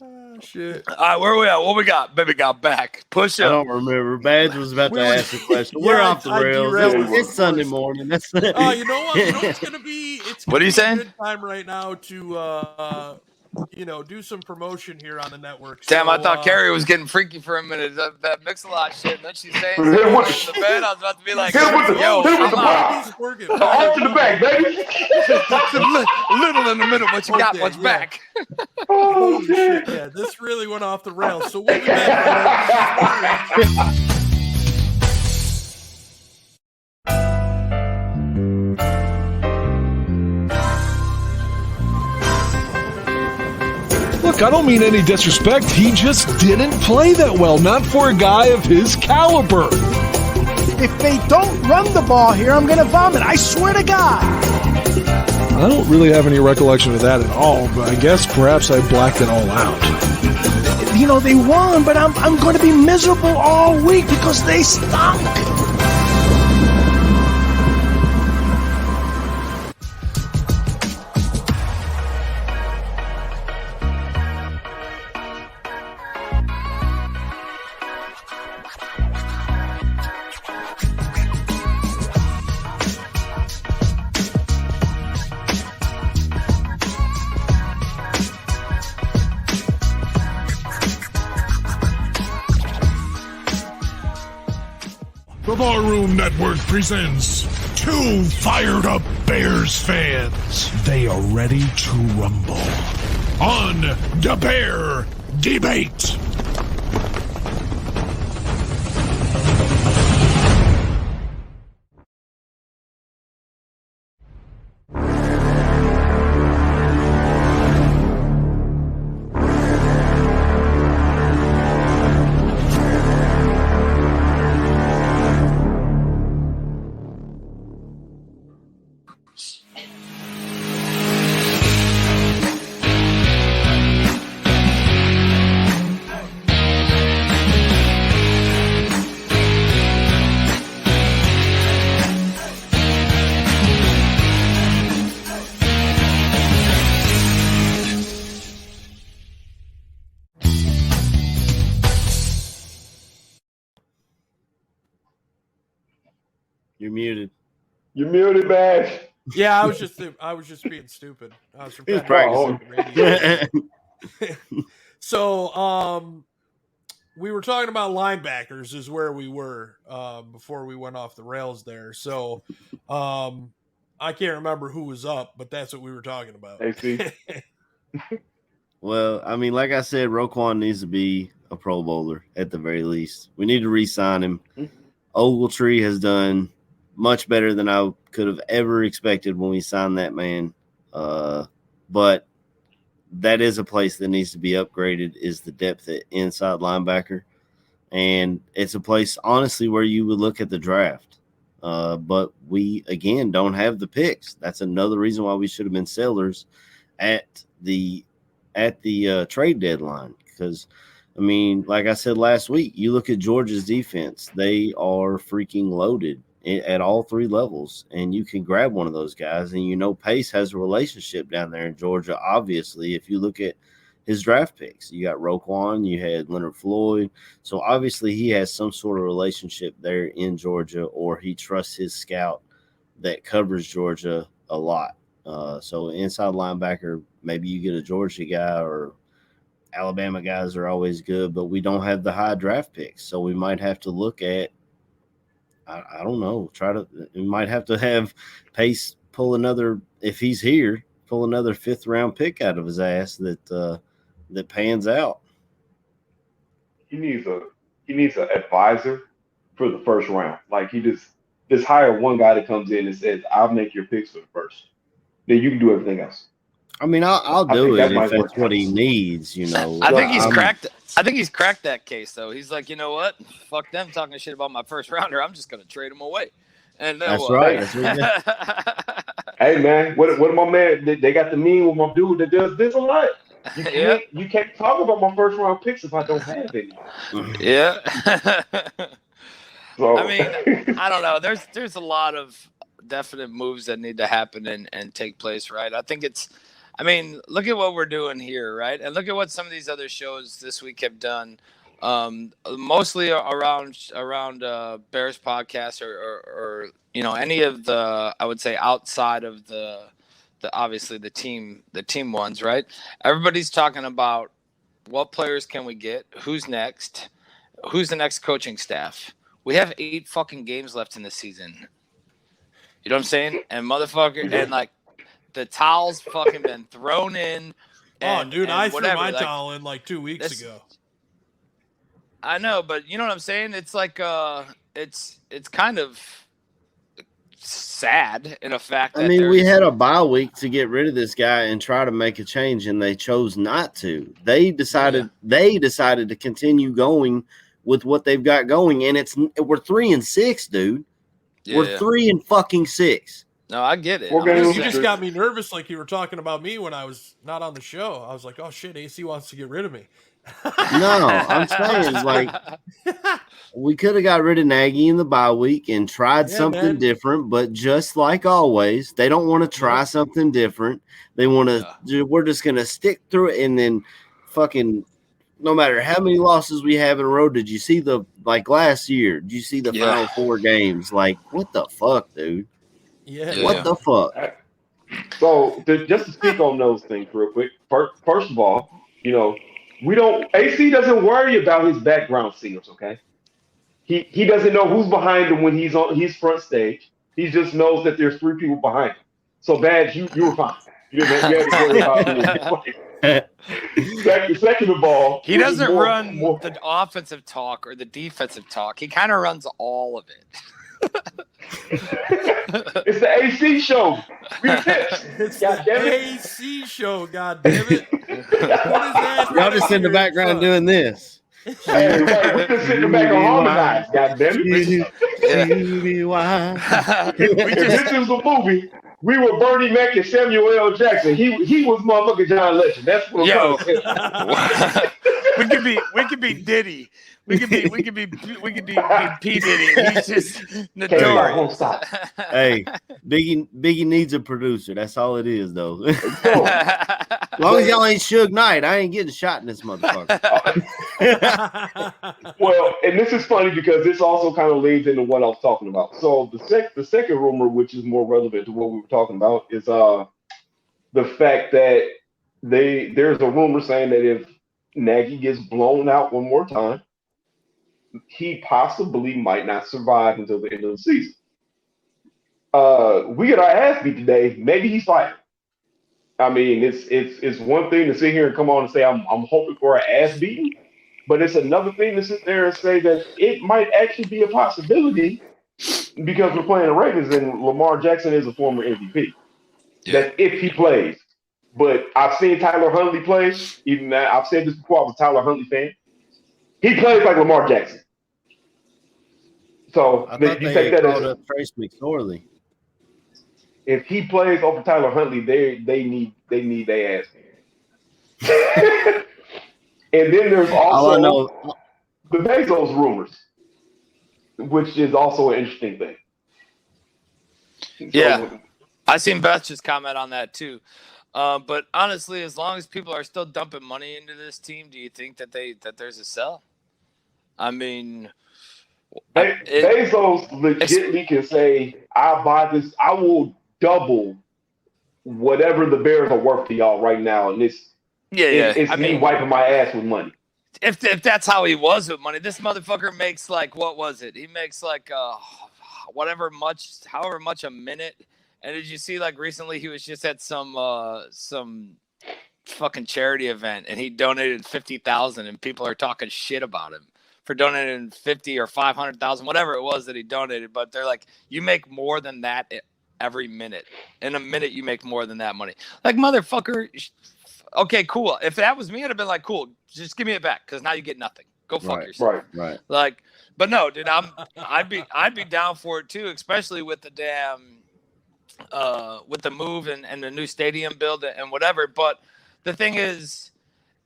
Oh, shit. All right, where are we at? What we got? Baby got back. Push I up. don't remember. Badge was about to ask a question. We're off the rails. It's Sunday morning. That's you know what? You know it's gonna be. What are you saying? A good time right now to do some promotion here on the network. Damn, so, I thought Carrie was getting freaky for a minute. That Mix-A-Lot shit. And then she's saying something in the bed. I was about to be like, yo, I'm out. Arch in the back, baby. Little in the middle, but you got what's back. Oh, shit. Yeah, this really went off the rails. So we'll be back. Look, I don't mean any disrespect. He just didn't play that well. Not for a guy of his caliber. If they don't run the ball here, I'm going to vomit. I swear to God. I don't really have any recollection of that at all, but I guess perhaps I blacked it all out. They won, but I'm going to be miserable all week because they stunk. The Barroom Network presents two fired-up Bears fans. They are ready to rumble on the Bear Debate. You're muted. You're muted, man. Yeah, I was just being stupid. I was He was practicing. practicing. So, we were talking about linebackers is where we were before we went off the rails there. So, I can't remember who was up, but that's what we were talking about. AC. Well, I mean, like I said, Roquan needs to be a Pro Bowler at the very least. We need to re-sign him. Ogletree has done much better than I could have ever expected when we signed that man. But that is a place that needs to be upgraded, is the depth at inside linebacker. And it's a place, honestly, where you would look at the draft. But we, again, don't have the picks. That's another reason why we should have been sellers at the trade deadline. Because, I mean, like I said last week, you look at Georgia's defense, they are freaking loaded at all three levels, and you can grab one of those guys. And Pace has a relationship down there in Georgia. Obviously, if you look at his draft picks, you got Roquan, you had Leonard Floyd, so obviously he has some sort of relationship there in Georgia, or he trusts his scout that covers Georgia a lot. So inside linebacker, maybe you get a Georgia guy, or Alabama guys are always good, but we don't have the high draft picks, so we might have to look at, I don't know, we might have to have Pace pull another, if he's here, pull another 5th round pick out of his ass that pans out. He needs an advisor for the first round. Like, he just hire one guy that comes in and says, "I'll make your picks for the first. Then you can do everything else." I mean, I'll do it if that's what he needs. I think he's cracked. I think he's cracked that case, though. He's like, you know what? Fuck them talking shit about my first rounder. I'm just gonna trade him away. And that's right. That's what hey man, what am my man? They got the meme with my dude that does this a lot. You can't talk about my first round picks if I don't have any. Yeah. So I mean, I don't know. There's a lot of definite moves that need to happen and take place, right? I mean, look at what we're doing here, right? And look at what some of these other shows this week have done. Mostly around Bears podcast or any of the, I would say, outside of the obviously the team ones, right? Everybody's talking about what players can we get, who's next, who's the next coaching staff. We have 8 fucking games left in the season. You know what I'm saying? And motherfucker, and like the towel's fucking been thrown in. And, dude, I threw my like, towel in like 2 weeks ago. I know, but you know what I'm saying? It's like it's kind of sad in a fact that we had a bye week to get rid of this guy and try to make a change, and they chose not to. They decided to continue going with what they've got going, and we're 3-6, dude. Yeah. We're 3-6. No, I get it. You just got me nervous, like you were talking about me when I was not on the show. I was like, oh shit, AC wants to get rid of me. No, I'm saying, like, we could have got rid of Nagy in the bye week and tried something different, but just like always, they don't want to try something different. They want to, we're just going to stick through it, and then fucking, no matter how many losses we have in a row, did you see last year, did you see the final 4 games? Like, what the fuck, dude? Yeah. What the fuck? So, just to speak on those things real quick, first of all, AC doesn't worry about his background singers, okay? He doesn't know who's behind him when he's front stage. He just knows that there's 3 people behind him. So, Badge, you were fine. You didn't have to worry about it. Second of all, he doesn't run the offensive talk or the defensive talk. He kind of runs all of it. It's the AC show. It's the AC show, god damn it. What is that? Y'all just in the background doing this. Hey, we just sitting back and harmonize, god damn it. This is a movie. We were Bernie Mac and Samuel L. Jackson. He was motherfucking John Legend. That's what I'm saying. We could be Diddy. We could be P Diddy. He's just notorious. Hey, Biggie needs a producer. That's all it is, though. So, As long as y'all ain't Suge Knight, I ain't getting shot in this motherfucker. well, and this is funny because this also kind of leads into what I was talking about. So the second rumor, which is more relevant to what we were talking about, is the fact that there's a rumor saying that if Nagy gets blown out one more time, he possibly might not survive until the end of the season. We get our ass beat today. Maybe he's fired. I mean, it's one thing to sit here and come on and say I'm hoping for an ass beating, but it's another thing to sit there and say that it might actually be a possibility because we're playing the Ravens and Lamar Jackson is a former MVP. Yeah. That's if he plays. But I've seen Tyler Huntley play. Even that, I've said this before. I was a Tyler Huntley fan. He plays like Lamar Jackson. So I you thought take they that called as up Trace McSorley. if he plays over Tyler Huntley, they need their ass. And then there's All I also know, the Bezos rumors, which is also an interesting thing. Yeah. I seen Beth just comment on that too. But honestly, as long as people are still dumping money into this team, do you think that there's a sell? I mean, Bezos legitimately can say, "I buy this. I will double whatever the Bears are worth to y'all right now." And it's me wiping my ass with money. If that's how he was with money, this motherfucker makes like, what was it? He makes like however much a minute. And did you see like recently he was just at some fucking charity event and he donated $50,000 and people are talking shit about him for donating 50 or 500,000, whatever it was that he donated. But they're like, you make more than that every minute. In a minute, you make more than that money. Like, motherfucker. Okay, cool. If that was me, I'd have been like, cool, just give me it back because now you get nothing. Go fuck yourself. Right. Like, but no, dude, I'd be down for it too, especially with the damn with the move and the new stadium build and whatever. But the thing is,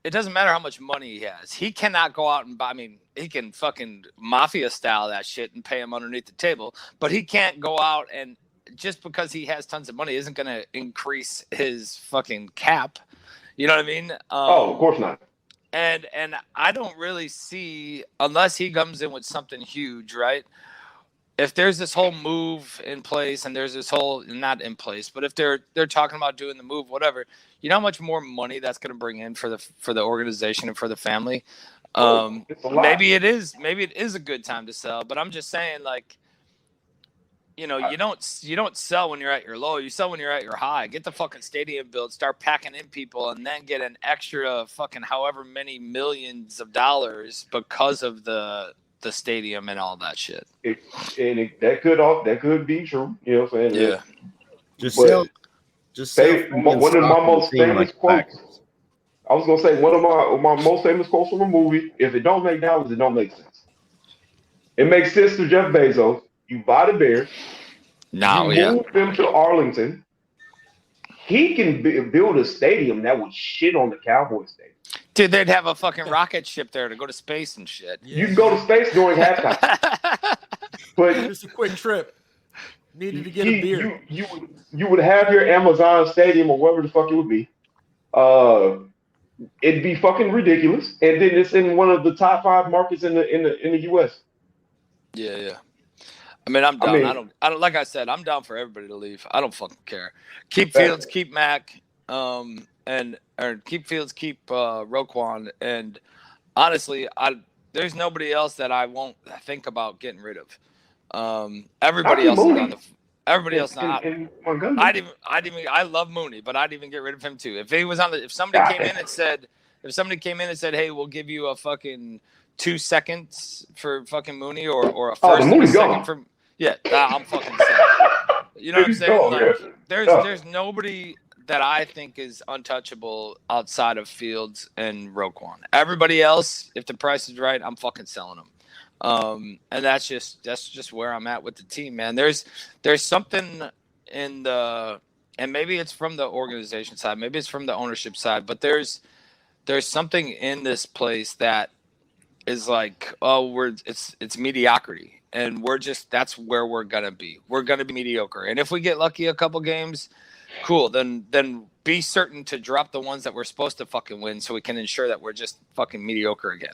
it doesn't matter how much money he has. He cannot go out and buy. I mean, he can fucking mafia style that shit and pay him underneath the table, but he can't go out and just because he has tons of money isn't going to increase his fucking cap. You know what I mean? Of course not. And I don't really see, unless he comes in with something huge, right? If there's this whole move in place and there's this whole, not in place, but if they're talking about doing the move, whatever, you know how much more money that's going to bring in for the organization and for the family? Maybe it is a good time to sell, but I'm just saying, like, you know, you don't sell when you're at your low. You sell when you're at your high. Get the fucking stadium built, start packing in people, and then get an extra fucking however many millions of dollars because of the stadium and all that shit. That could be true. You know what I'm saying? Yeah. Just sell. One of my most famous quotes. I was gonna say one of my most famous quotes from a movie: "If it don't make dollars, it don't make sense." It makes sense to Jeff Bezos. You buy the Bears. Move them to Arlington. He can build a stadium that would shit on the Cowboys stadium. Dude, they'd have a fucking rocket ship there to go to space and shit. Yeah. You can go to space during halftime. But just a quick trip. Needed to get a beer. You would have your Amazon Stadium or whatever the fuck it would be. It'd be fucking ridiculous. And then it's in one of the top 5 markets in the US. Yeah. I mean, I'm down. I don't. Like I said, I'm down for everybody to leave. I don't fucking care. Keep Fields, keep Mac, or keep Fields, keep Roquan. And honestly, there's nobody else that I won't think about getting rid of. Everybody else is on the. Everybody else not. I love Mooney, but I'd even get rid of him too. If he was on the. If somebody came in and said, "Hey, we'll give you a fucking 2 seconds for fucking Mooney or a first and a second for." Yeah, I'm fucking saying. You know what I'm saying? Like, there's nobody that I think is untouchable outside of Fields and Roquan. Everybody else, if the price is right, I'm fucking selling them. And that's just where I'm at with the team, man. There's something and maybe it's from the organization side, maybe it's from the ownership side, but there's there's something in this place that is like, oh, it's mediocrity, and that's where we're gonna be. We're gonna be mediocre, and if we get lucky a couple games, cool. Then be certain to drop the ones that we're supposed to fucking win, so we can ensure that we're just fucking mediocre again.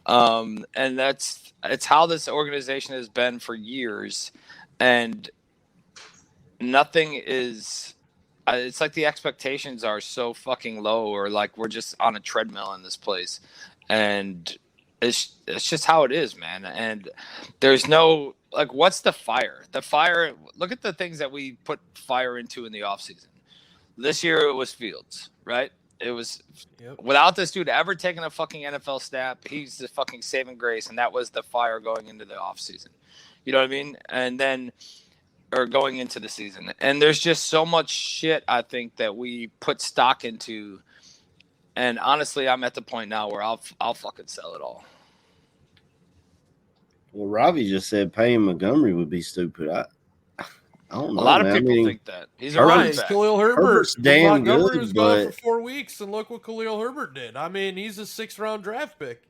And it's how this organization has been for years, and nothing is. It's like the expectations are so fucking low, or like we're just on a treadmill in this place, and it's just how it is, man. And there's no like, what's the fire? The fire. Look at the things that we put fire into in the offseason. This year it was Fields, right? It was without this dude ever taking a fucking NFL snap, he's the fucking saving grace, and that was the fire going into the offseason. You know what I mean? And then. Or going into the season. And there's just so much shit, I think, that we put stock into. And honestly, I'm at the point now where I'll fucking sell it all. Well, Ravi just said paying Montgomery would be stupid. I don't know. A lot of people think that. He's a Right, running it's back. Khalil Herbert. Herbert's damn Montgomery good, was gone but for 4 weeks, and look what Khalil Herbert did. I mean, he's a 6th-round draft pick.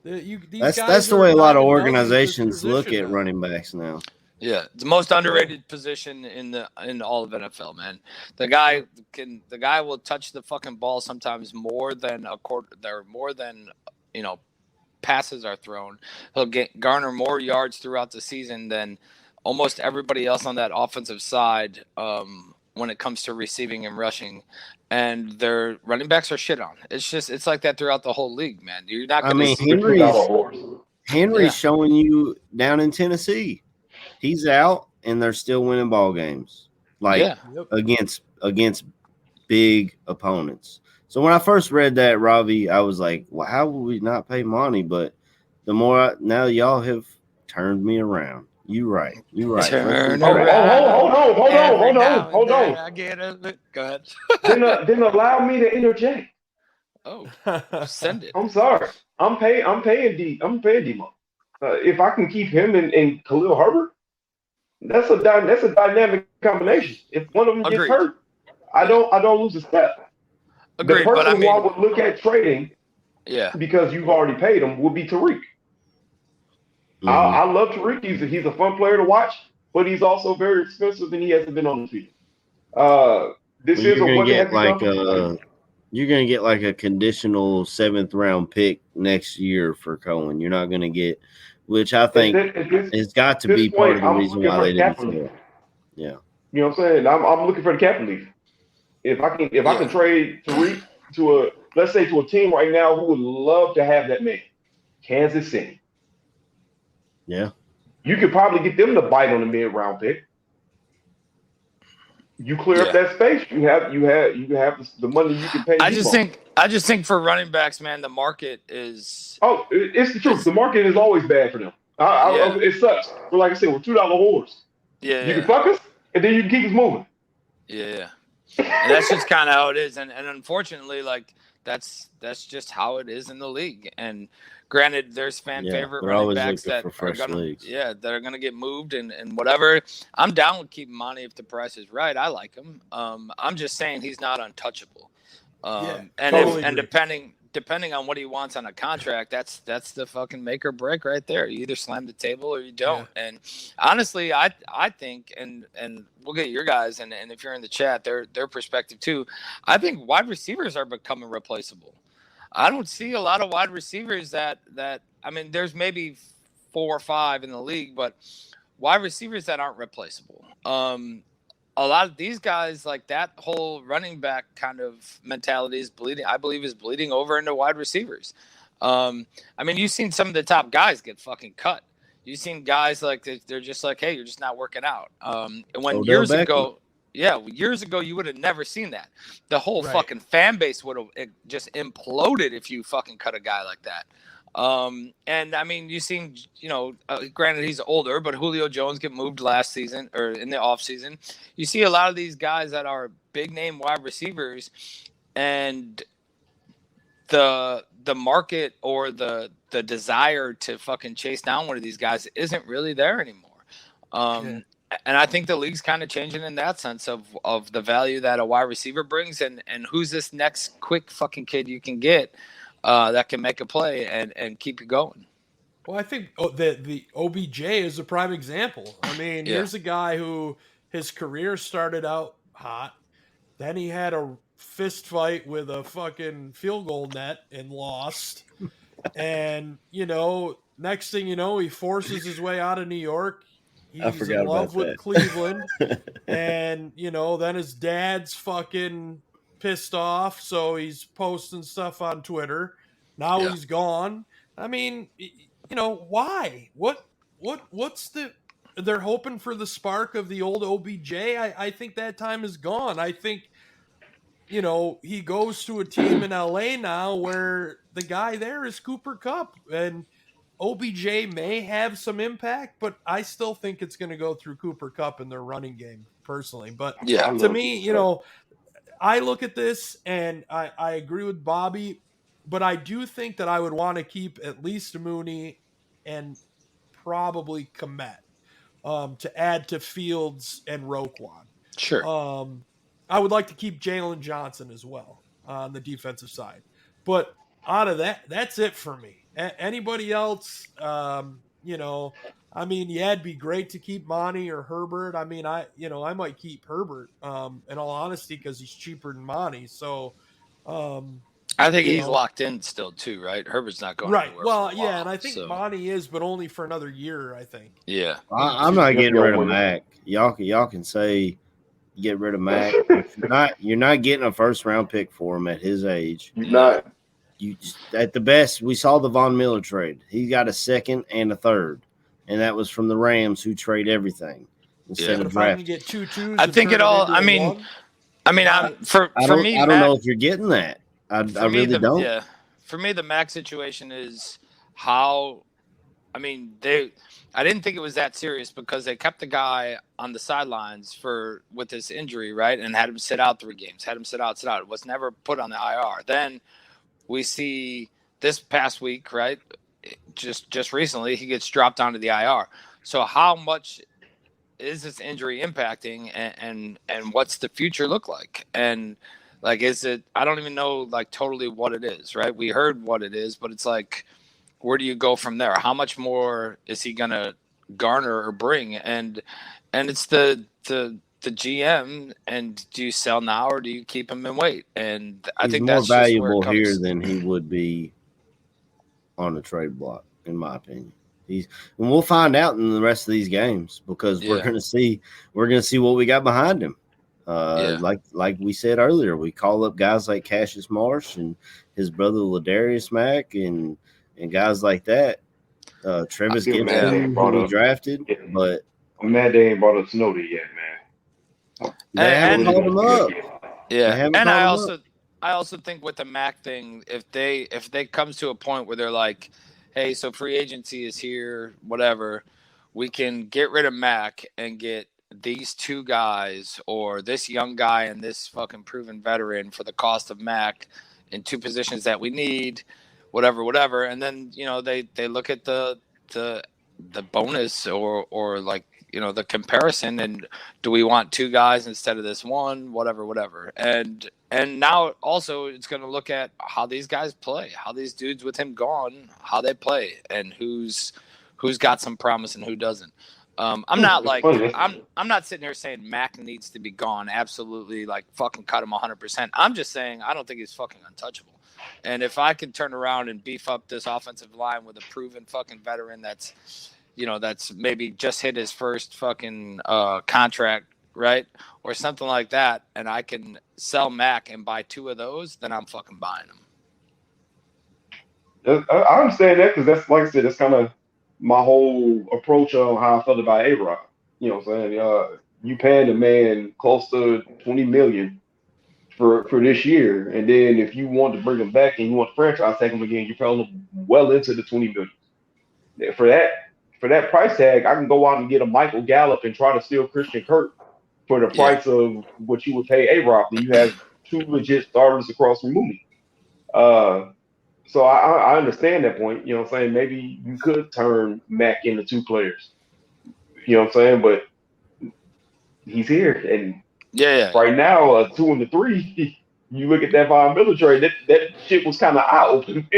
That's the way a lot of organizations look at running backs now. Yeah, it's the most underrated position in all of NFL, man. The guy will touch the fucking ball sometimes more than a quarter. There more than passes are thrown. He'll garner more yards throughout the season than almost everybody else on that offensive side when it comes to receiving and rushing. And their running backs are shit on. It's like that throughout the whole league, man. You're not going to see Henry's showing you down in Tennessee. He's out, and they're still winning ball games, against big opponents. So when I first read that, Ravi, I was like, well, how would we not pay money? But the more now y'all have turned me around. You're right. Turn around. Hold on. I get it. Go ahead. Then allow me to interject. Oh, send it. I'm sorry. I'm paying D-Mo. If I can keep him and Khalil Herbert, that's a dynamic combination. If one of them gets hurt, I don't lose a step. Agreed, the person who I would look at trading, because you've already paid him, would be Tariq. Mm-hmm. I love Tariq. He's a fun player to watch, but he's also very expensive, and he hasn't been on the field. You're gonna get like a conditional 7th-round pick next year for Cohen. You're not gonna get. Which I think has got to be part of the reason why they didn't do it. Yeah. You know what I'm saying? I'm looking for the cap relief. If I can trade Tariq to a team right now who would love to have that man, Kansas City. Yeah. You could probably get them to bite on the mid-round pick. You clear up that space. You have the money you can pay. I just think for running backs, man, the market is. Oh, it's the truth. The market is always bad for them. It sucks. But like I said, we're $2 whores. Yeah. You can fuck us, and then you can keep us moving. Yeah. And that's just kind of how it is, and unfortunately, like that's just how it is in the league. And granted, there's favorite running backs that are gonna get moved and whatever. I'm down with keeping Monty if the price is right. I like him. I'm just saying he's not untouchable. Depending on what he wants on a contract, that's the fucking make or break right there. You either slam the table or you don't. Yeah. And honestly, I think, and we'll get your guys and if you're in the chat, their perspective too. I think wide receivers are becoming replaceable. I don't see a lot of wide receivers that I mean, there's maybe 4 or 5 in the league, but wide receivers that aren't replaceable. A lot of these guys, like that whole running back kind of mentality is bleeding. I believe is bleeding over into wide receivers. I mean, you've seen some of the top guys get fucking cut. You've seen guys like they're just like, hey, you're just not working out. When years ago, you would have never seen that. The whole fucking fan base would have just imploded if you fucking cut a guy like that. And I mean, you've seen, granted he's older, but Julio Jones get moved last season or in the off season. You see a lot of these guys that are big name wide receivers, and the market or the desire to fucking chase down one of these guys isn't really there anymore. And I think the league's kind of changing in that sense of the value that a wide receiver brings, and who's this next quick fucking kid you can get that can make a play and keep you going. Well, I think the OBJ is a prime example. I mean, Yeah. here's a guy who his career started out hot. Then he had a fist fight with a fucking field goal net and lost. And, next thing you know, he forces his way out of New York. I He's forgot in love about with that. Cleveland. And, then his dad's fucking pissed off. So he's posting stuff on Twitter. Now Yeah. he's gone. I mean, why? What's they're hoping for the spark of the old OBJ. I think that time is gone. I think, he goes to a team in LA now where the guy there is Cooper Kupp, and OBJ may have some impact, but I still think it's going to go through Cooper Kupp in their running game personally. But Yeah. to me, I look at this and I agree with Bobby, but I do think that I would want to keep at least Mooney and probably Komet to add to Fields and Roquan. Sure. I would like to keep Jalen Johnson as well on the defensive side. But out of that, that's it for me. Anybody else, I mean, yeah, it'd be great to keep Monty or Herbert. I mean, I might keep Herbert in all honesty because he's cheaper than Monty. So, I think he's locked in still too, right? Herbert's not going right. anywhere. Well, for a while, yeah, and I think Monty is, but only for another year. I think. Yeah. I'm not getting rid of Mac. Y'all can say get rid of Mac. You're not getting a first round pick for him at his age. You're not. You at the best, we saw the Von Miller trade. He got a second and a third, and that was from the Rams, who trade everything instead of if I can draft. get 2 twos, I think it all. I mean, for me, I don't know if you're getting that. I really don't. Yeah. For me, the Mac situation is how. I mean, I didn't think it was that serious because they kept the guy on the sidelines with this injury, right, and had him sit out 3 games. Had him sit out. It was never put on the IR. Then we see this past week, right? Just recently, he gets dropped onto the IR. So how much is this injury impacting, and what's the future look like? And like, is it? I don't even know like totally what it is, right? We heard what it is, but it's like, where do you go from there? How much more is he gonna garner or bring? And it's the GM. And do you sell now or do you keep him and wait? And I think more that's valuable here than he would be on the trade block, in my opinion. And we'll find out in the rest of these games because we're gonna see what we got behind him. Like we said earlier, we call up guys like Cassius Marsh and his brother Ladarius Mack and guys like that. Travis Gibson, who we drafted, but I'm mad they ain't brought up Snowden yet, man. They haven't called him up. Yeah, and I also think with the Mac thing, if they comes to a point where they're like, hey, so free agency is here, whatever, we can get rid of Mac and get these 2 guys or this young guy and this fucking proven veteran for the cost of Mac in 2 positions that we need, whatever. And then, they look at the bonus or like, the comparison, and do we want 2 guys instead of this one, whatever. And now also it's going to look at how these guys play, how these dudes with him gone, how they play, and who's got some promise and who doesn't. I'm not like I'm not sitting here saying Mac needs to be gone. Absolutely, like fucking cut him 100%. I'm just saying I don't think he's fucking untouchable. And if I can turn around and beef up this offensive line with a proven fucking veteran that's maybe just hit his first fucking contract, right, or something like that, and I can sell Mac and buy 2 of those, then I'm fucking buying them. I understand that because that's, like I said, that's kind of my whole approach on how I felt about A-Rod. You know what I'm saying? You paying the man close to $20 million for this year, and then if you want to bring him back and you want to franchise tag him again, you're probably well into the $20 million. For that price tag, I can go out and get a Michael Gallup and try to steal Christian Kirk for the price of what you would pay A-Rod. And you have 2 legit starters across from Mooney. So I understand that point. You know what I'm saying? Maybe you could turn Mac into 2 players. You know what I'm saying? But he's here. And Yeah. right now, 2 and the 3, you look at that Von Miller trade, that shit was kind of eye opening.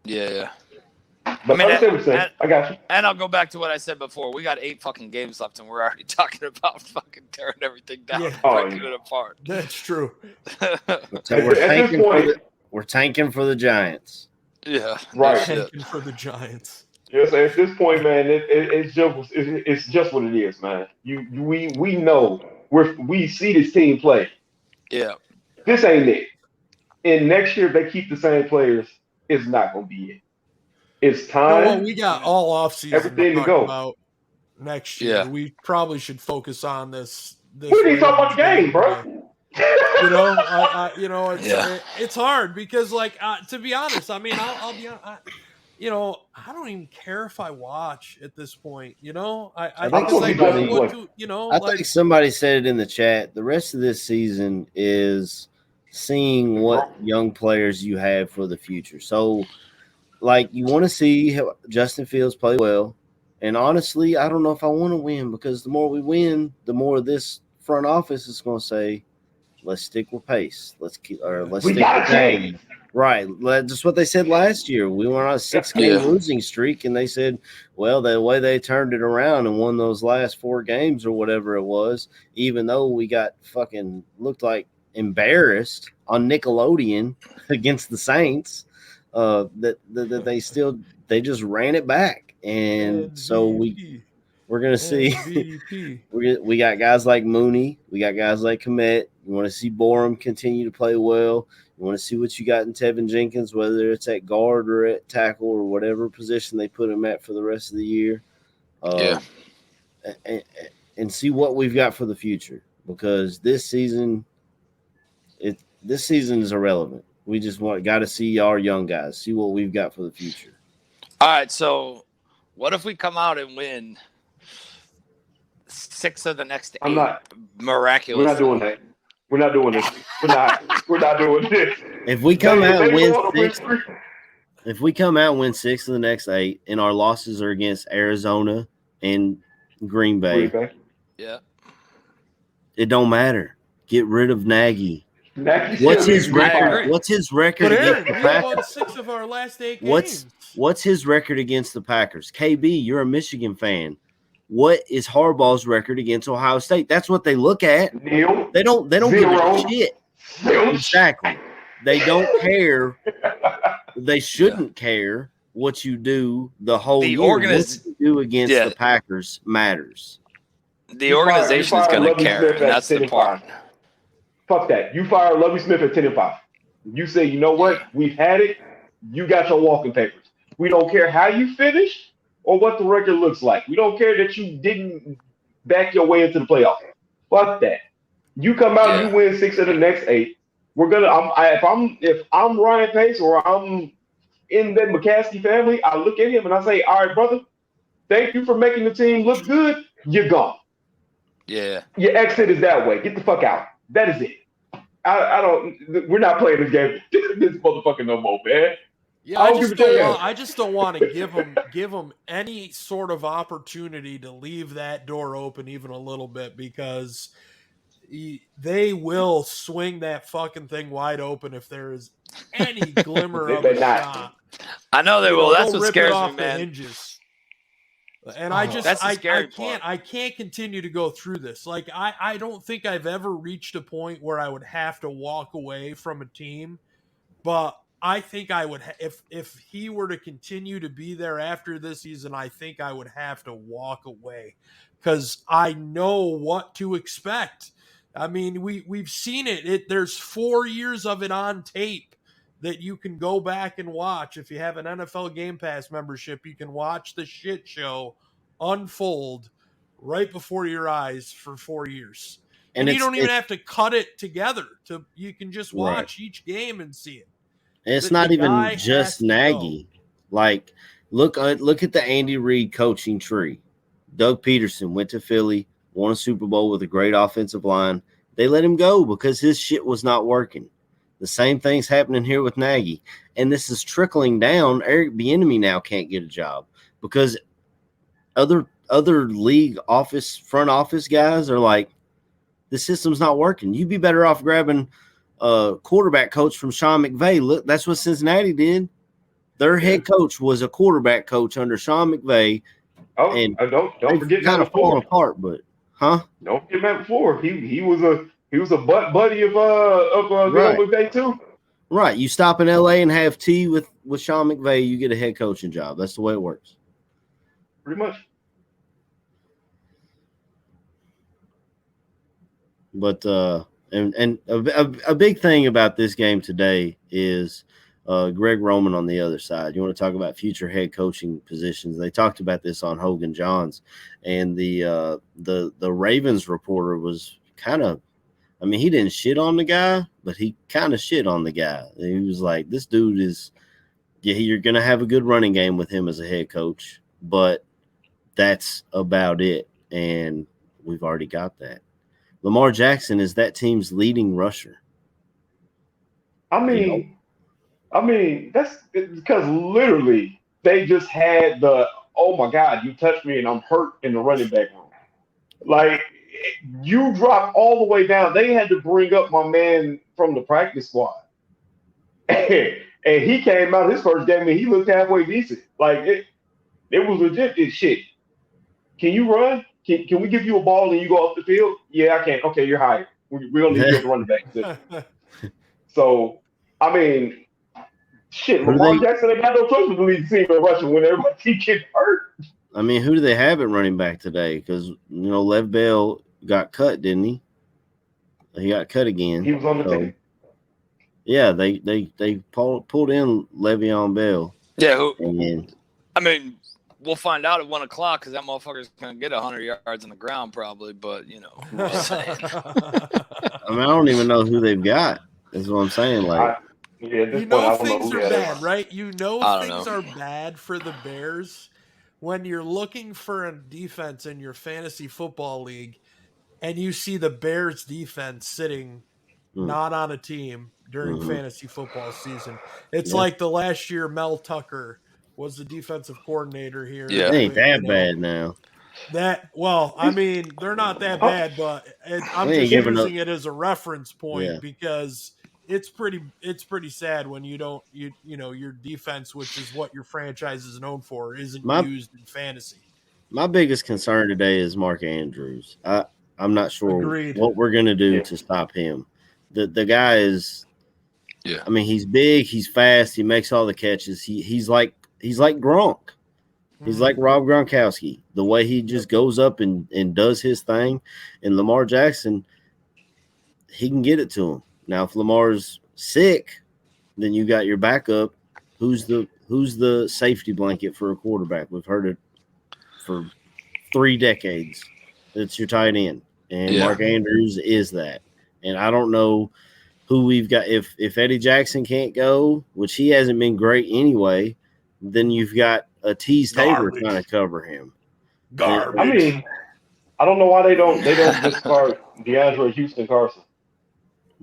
Yeah. But I understand what you're saying. I got you. And I'll go back to what I said before. We got 8 fucking games left, and we're already talking about fucking tearing everything down, breaking it apart. That's true. We're tanking for the Giants. Yeah, right. Tanking for the Giants. Yes, at this point, man, it's just what it is, man. We know we see this team play. Yeah, this ain't it. And next year, if they keep the same players, it's not gonna be it. It's time. Well, we got all offseason everything to go about next year. Yeah. We probably should focus on this. We need to talk about the game, bro. It's hard because, like, to be honest, I mean, I'll be honest. I don't even care if I watch at this point. I think somebody said it in the chat. The rest of this season is seeing what young players you have for the future. So, like, you want to see how Justin Fields play well. And honestly, I don't know if I want to win, because the more we win, the more this front office is going to say, let's stick with pace. Let's stick with game. Right. That's what they said last year. We were on a 6-game losing streak, and they said, well, the way they turned it around and won those last 4 games or whatever it was, even though we got fucking looked like embarrassed on Nickelodeon against the Saints, that they just ran it back. And so we're going to see we got guys like Mooney, we got guys like Komet. You want to see Borum continue to play well. You want to see what you got in Tevin Jenkins, whether it's at guard or at tackle or whatever position they put him at for the rest of the year. And see what we've got for the future, because this season is irrelevant. We just got to see our young guys, see what we've got for the future. All right, so what if we come out and win 6 of the next 8? Miraculous. We're not doing that. We're not doing this. We're not doing this. If we come out and win 6, if we come out and win 6 of the next 8, and our losses are against Arizona and Green Bay. Yeah. It don't matter. Get rid of Nagy. What's his record? What's his record But against the we Packers? won 6 of our last 8 games. What's his record against the Packers? KB, you're a Michigan fan. What is Harbaugh's record against Ohio State? That's what they look at. They don't give a shit. Exactly. They don't care. They shouldn't care what you do the whole year. What you do against the Packers matters. The organization is going to care, and that's the part. Fuck that. You fire Lovie Smith at 10-5. You say, you know what? We've had it. You got your walking papers. We don't care how you finish or what the record looks like. We don't care that you didn't back your way into the playoffs. Fuck that. You come out, you win 6 of the next 8. We're gonna. If I'm Ryan Pace or I'm in that McCaskey family, I look at him and I say, all right, brother, thank you for making the team look good. You're gone. Yeah. Your exit is that way. Get the fuck out. That is it. We're not playing this game. This motherfucker no more, man. Yeah, I just don't want to give them any sort of opportunity to leave that door open even a little bit, because they will swing that fucking thing wide open if there is any glimmer of a shot. I know they will. That's what scares me, man. Hinges. And I can't continue to go through this. Like, I don't think I've ever reached a point where I would have to walk away from a team, but I think I would if he were to continue to be there after this season, I think I would have to walk away, because I know what to expect. I mean, we've seen it. There's 4 years of it on tape that you can go back and watch. If you have an NFL Game Pass membership, you can watch the shit show unfold right before your eyes for 4 years. And you don't even have to cut it together. You can just watch each game and see it. And it's not even just Nagy. Like, look at the Andy Reid coaching tree. Doug Peterson went to Philly, won a Super Bowl with a great offensive line. They let him go because his shit was not working. The same thing's happening here with Nagy. And this is trickling down. Eric Bieniemy now can't get a job because other league front office guys are like, the system's not working. You'd be better off grabbing a quarterback coach from Sean McVay. Look, that's what Cincinnati did. Their head coach was a quarterback coach under Sean McVay. Oh, and don't forget kind Matt of falling LaFleur. apart, but Don't forget Matt LaFleur. He was a buddy of Bill McVay too. Right. You stop in LA and have tea with Sean McVay, you get a head coaching job. That's the way it works. Pretty much. But and a big thing about this game today is Greg Roman on the other side. You want to talk about future head coaching positions? They talked about this on Hogan Johns, and the Ravens reporter was kind of, I mean, he didn't shit on the guy, but he kind of shit on the guy. He was like, this dude is, yeah, you're going to have a good running game with him as a head coach, but that's about it. And we've already got that. Lamar Jackson is that team's leading rusher. I mean, that's because literally they just had oh my God, you touched me and I'm hurt in the running back room. Like, you dropped all the way down. They had to bring up my man from the practice squad. And he came out his first game and he looked halfway decent. Like, it was legit. It's shit. Can you run? Can we give you a ball and you go off the field? Yeah, I can. Okay, you're hired. We're going to need you at the running back position. So, I mean, shit, Lamar Jackson ain't got no choice but to lead the team in rushing when everybody gets hurt. I mean, who do they have at running back today? Because, Lev Bell got cut, didn't he? He got cut again. He was on the team. Yeah, they pulled in Le'Veon Bell. Yeah, and I mean, we'll find out at 1 o'clock because that motherfucker's going to get 100 yards on the ground probably, but, I'm just saying. I mean, I don't even know who they've got. That's what I'm saying. Like, things are bad, right? Things are bad for the Bears when you're looking for a defense in your fantasy football league and you see the Bears defense sitting not on a team during fantasy football season. It's like the last year Mel Tucker was the defensive coordinator here. Yeah, it ain't that bad now. I mean, they're not that bad, but I'm just using it as a reference point because it's pretty sad when you don't your defense, which is what your franchise is known for, isn't used in fantasy. My biggest concern today is Mark Andrews. I'm not sure what we're gonna do to stop him. The guy is, I mean, he's big, he's fast, he makes all the catches. He's like Gronk. He's like Rob Gronkowski. The way he just goes up and does his thing. And Lamar Jackson, he can get it to him. Now, if Lamar's sick, then you got your backup. Who's the safety blanket for a quarterback? We've heard it for 3 decades. It's your tight end. And Mark Andrews is that. And I don't know who we've got. If Eddie Jackson can't go, which he hasn't been great anyway, then you've got a Tease Tabor trying to cover him. Garbage. I mean, I don't know why they don't discard DeAndre Houston Carson.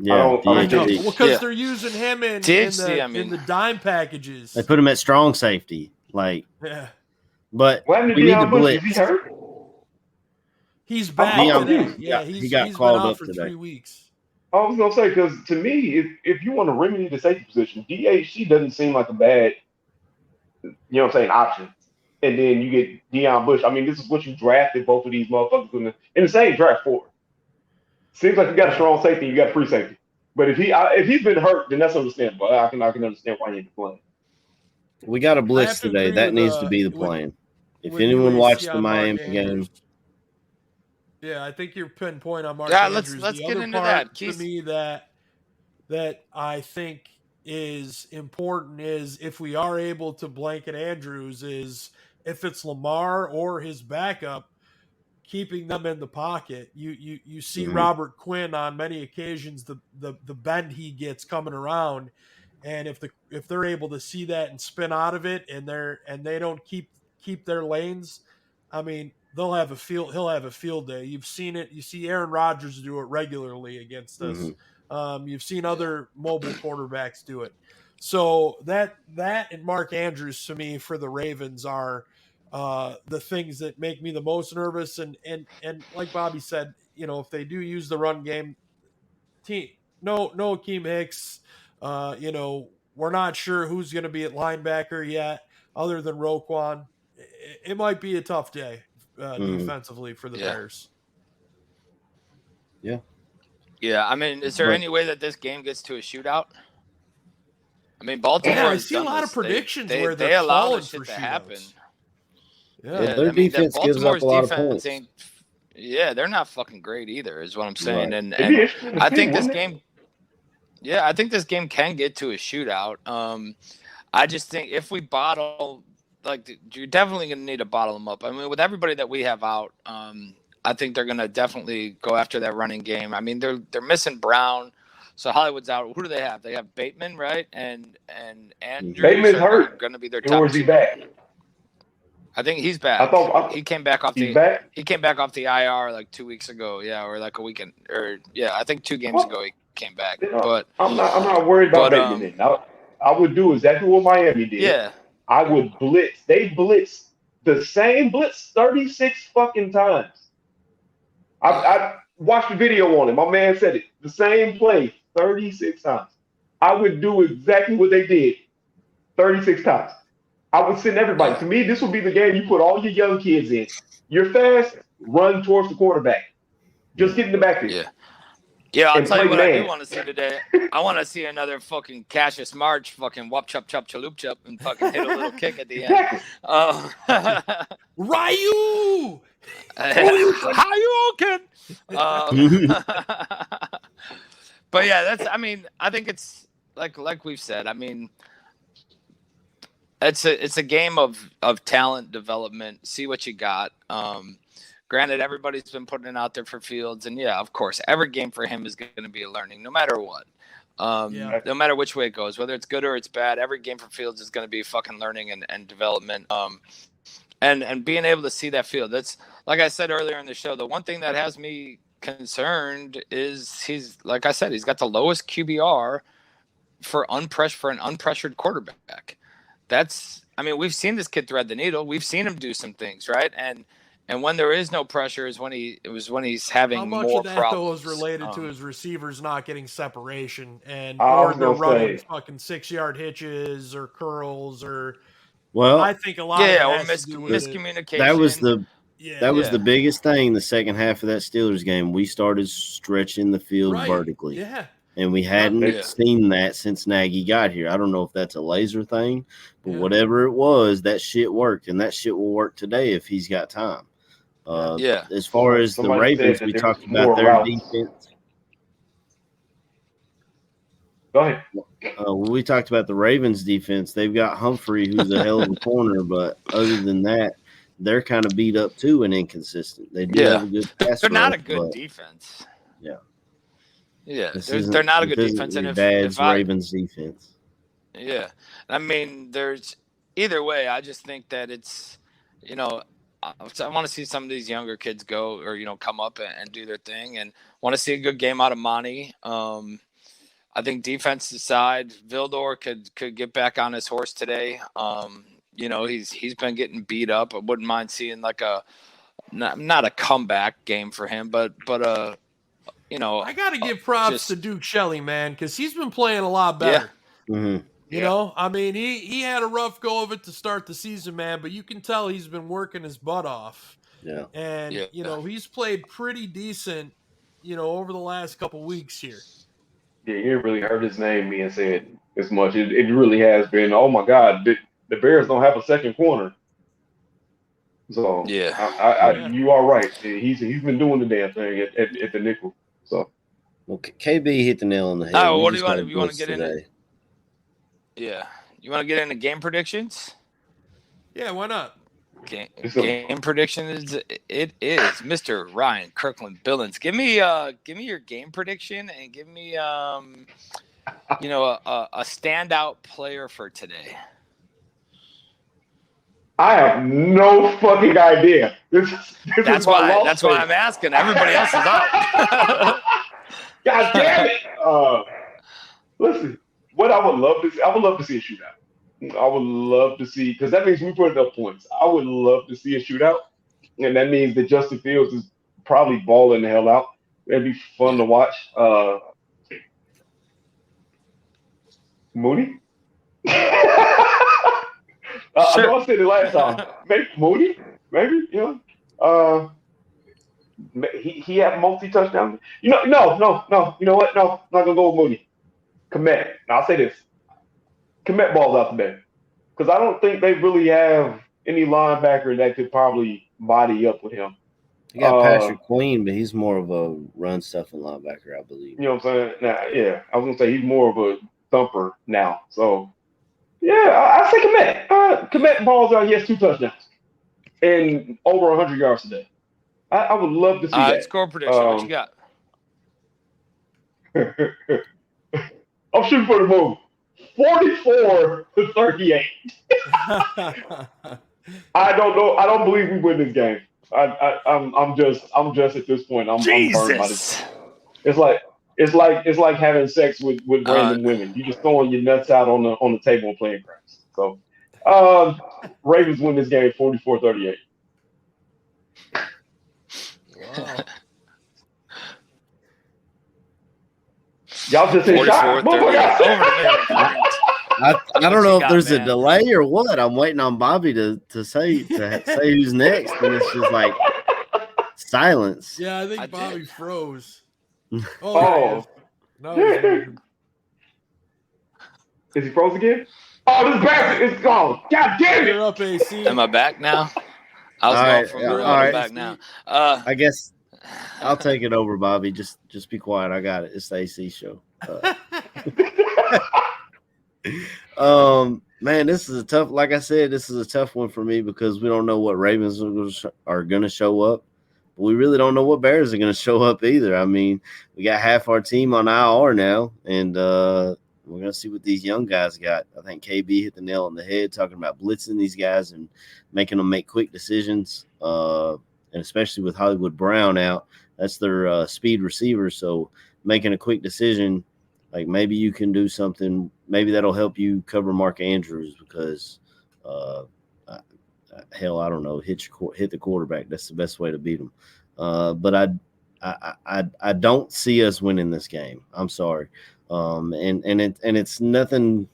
Yeah, because they're using him in the dime packages. They put him at strong safety, but what happened to Deion Bush? Is he hurt? He's back today. Yeah, he's been out for 3 weeks. I was gonna say, because to me, if you want to remedy the safety position, DHC doesn't seem like a bad, option. And then you get Deion Bush. I mean, this is what you drafted both of these motherfuckers in the same draft for. Seems like you got a strong safety, you got a free safety. But if he's been hurt, then that's understandable. I can understand why he ain't playing. We got a blitz today. That needs to be the plan. If anyone watched the Miami game. Yeah, I think you're pinpoint on Mark Andrews. Let's get into that. To me, that I think is important is if we are able to blanket Andrews, is if it's Lamar or his backup, keeping them in the pocket. You see Robert Quinn on many occasions, the bend he gets coming around, and if they're able to see that and spin out of it, and they don't keep their lanes, I mean, he'll have a field day. You've seen it. You see Aaron Rodgers do it regularly against us. You've seen other mobile quarterbacks do it. So that and Mark Andrews, to me, for the Ravens are the things that make me the most nervous. And like Bobby said, if they do use the run game, no Akeem Hicks. We're not sure who's going to be at linebacker yet, other than Roquan. It might be a tough day defensively for the Bears. Yeah. Yeah, I mean, is there any way that this game gets to a shootout? I mean, Baltimore. I see a lot of predictions where they they're allow calling this shit for to shootouts. happen. Yeah, their defense gives up a lot of points. They're not fucking great either, is what I'm saying. Right. And I think this game. Yeah, I think this game can get to a shootout. I just think if we bottle, you're definitely going to need to bottle them up. I mean, with everybody that we have out, I think they're going to definitely go after that running game. I mean, they're missing Brown, so Hollywood's out. Who do they have? They have Bateman, right? And Andrews. Bateman's hurt. Going to be their Or top is he two. back? I think he's back. He came back off he's back? He came back off the IR like 2 weeks ago. Yeah, or like a weekend. I think 2 games ago he came back. But I'm not worried about Bateman. I would do exactly what Miami did. Yeah. I would blitz. They blitzed the same blitz 36 fucking times. I watched the video on it. My man said it. The same play 36 times. I would do exactly what they did 36 times. I would send everybody. To me, this would be the game you put all your young kids in. You're fast, run towards the quarterback. Just get in the backfield. Yeah. Yeah, I'll tell you what I do want to see today. I want to see another fucking Cassius March fucking whoop chup chup chalup chup and fucking hit a little kick at the end. Ryu! How you okay? But yeah, I think it's like we've said. I mean, it's a game of talent development. See what you got. Granted, everybody's been putting it out there for Fields, and yeah, of course, every game for him is going to be a learning, no matter what. No matter which way it goes, whether it's good or it's bad, every game for Fields is going to be fucking learning and development. And being able to see that field. That's, like I said earlier in the show, the one thing that has me concerned is he's got the lowest QBR for an unpressured quarterback. We've seen this kid thread the needle. We've seen him do some things, right? And when there is no pressure is when he's having more problems. How much of that though is related to his receivers not getting separation or they're running fucking 6-yard hitches or curls or. Well, I think a lot of or miscommunication. That was the biggest thing. The second half of that Steelers game, we started stretching the field vertically. Yeah. And we hadn't seen that since Nagy got here. I don't know if that's a laser thing, but whatever it was, that shit worked, and that shit will work today if he's got time. As far as the Ravens, we talked about their defense. Go ahead. We talked about the Ravens defense. They've got Humphrey, who's a hell of a corner, but other than that, they're kind of beat up too and inconsistent. They do have a good pass. They're not a good defense. Yeah. Yeah, they're not a good defense. And if Ravens defense. Yeah. I mean, there's either way, I just think that it's, I want to see some of these younger kids go or, come up and do their thing, and want to see a good game out of Monty. I think defensive side, Vildor could get back on his horse today. He's been getting beat up. I wouldn't mind seeing like not a comeback game for him, but I got to give props to Duke Shelley, man, because he's been playing a lot better. Yeah. Mm-hmm. You know, I mean, he had a rough go of it to start the season, man, but you can tell he's been working his butt off. Yeah. And, he's played pretty decent, over the last couple weeks here. Yeah, he really heard his name being said as much. It really has been, oh, my God, the Bears don't have a second corner. So, you are right. He's been doing the damn thing at the nickel. So, well, KB hit the nail on the head. Oh, what do you want? You want to get into? Yeah, you want to get into game predictions? Yeah, why not? Game predictions. It is Mr. Ryan Kirkland Billings. Give me your game prediction and give me a standout player for today. I have no fucking idea. That's why I'm asking. Everybody else is out. God damn it! Listen, what I would love to see a shootout. I would love to see because that means we put up points. I would love to see a shootout, and that means that Justin Fields is probably balling the hell out. It'd be fun Yeah. to watch. Mooney. I know I said it last time. Maybe Mooney. Maybe Uh, he had multi touchdowns. No. You know what? No, I'm not gonna go with Mooney. Komet. Now I'll say this. Komet balls out today because I don't think they really have any linebacker that could probably body up with him. You got Patrick Queen, but he's more of a run stuffing linebacker, I believe. You know what I'm saying? Nah, yeah, I was gonna say he's more of a thumper now. So yeah, I say Komet. Komet balls out. He has 2 touchdowns and over 100 yards today. I would love to see that. Score prediction. What you got? I'm shooting for the moon. 44-38. I don't know. I don't believe we win this game. I'm just at this point. I'm burned by this. It's like having sex with random women. You just throwing your nuts out on the table and playing craps. So, Ravens win this game 44-38. Wow. Y'all just hit shot. I don't know if there's a delay or what. I'm waiting on Bobby to say who's next, and it's just like silence. Yeah, I think Bobby froze. Oh. No. Is he froze again? Oh, this bastard is gone. God damn it. You're up, AC. Am I back now? I was going from back now. I guess I'll take it over, Bobby. Just be quiet. I got it. It's the AC show. Man, this is a tough. Like I said, this is a tough one for me because we don't know what Ravens are going to show up. But we really don't know what Bears are going to show up either. I mean, we got half our team on IR now, and we're going to see what these young guys got. I think KB hit the nail on the head talking about blitzing these guys and making them make quick decisions, and especially with Hollywood Brown out. That's their speed receiver, so making a quick decision, like maybe you can do something. Maybe that'll help you cover Mark Andrews because, hell, I don't know, hit the quarterback. That's the best way to beat him. But I don't see us winning this game. I'm sorry. And it's nothing.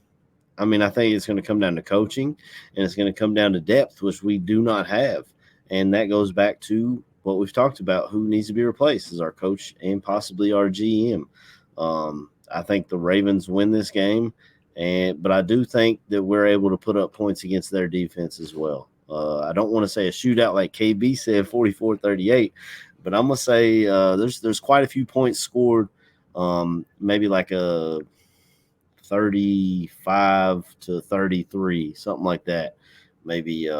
I mean, I think it's going to come down to coaching, and it's going to come down to depth, which we do not have. And that goes back to what we've talked about, who needs to be replaced is our coach and possibly our GM. I think the Ravens win this game, but I do think that we're able to put up points against their defense as well. I don't want to say a shootout like KB said, 44-38, but I'm going to say there's quite a few points scored, maybe like a 35-33, something like that. Maybe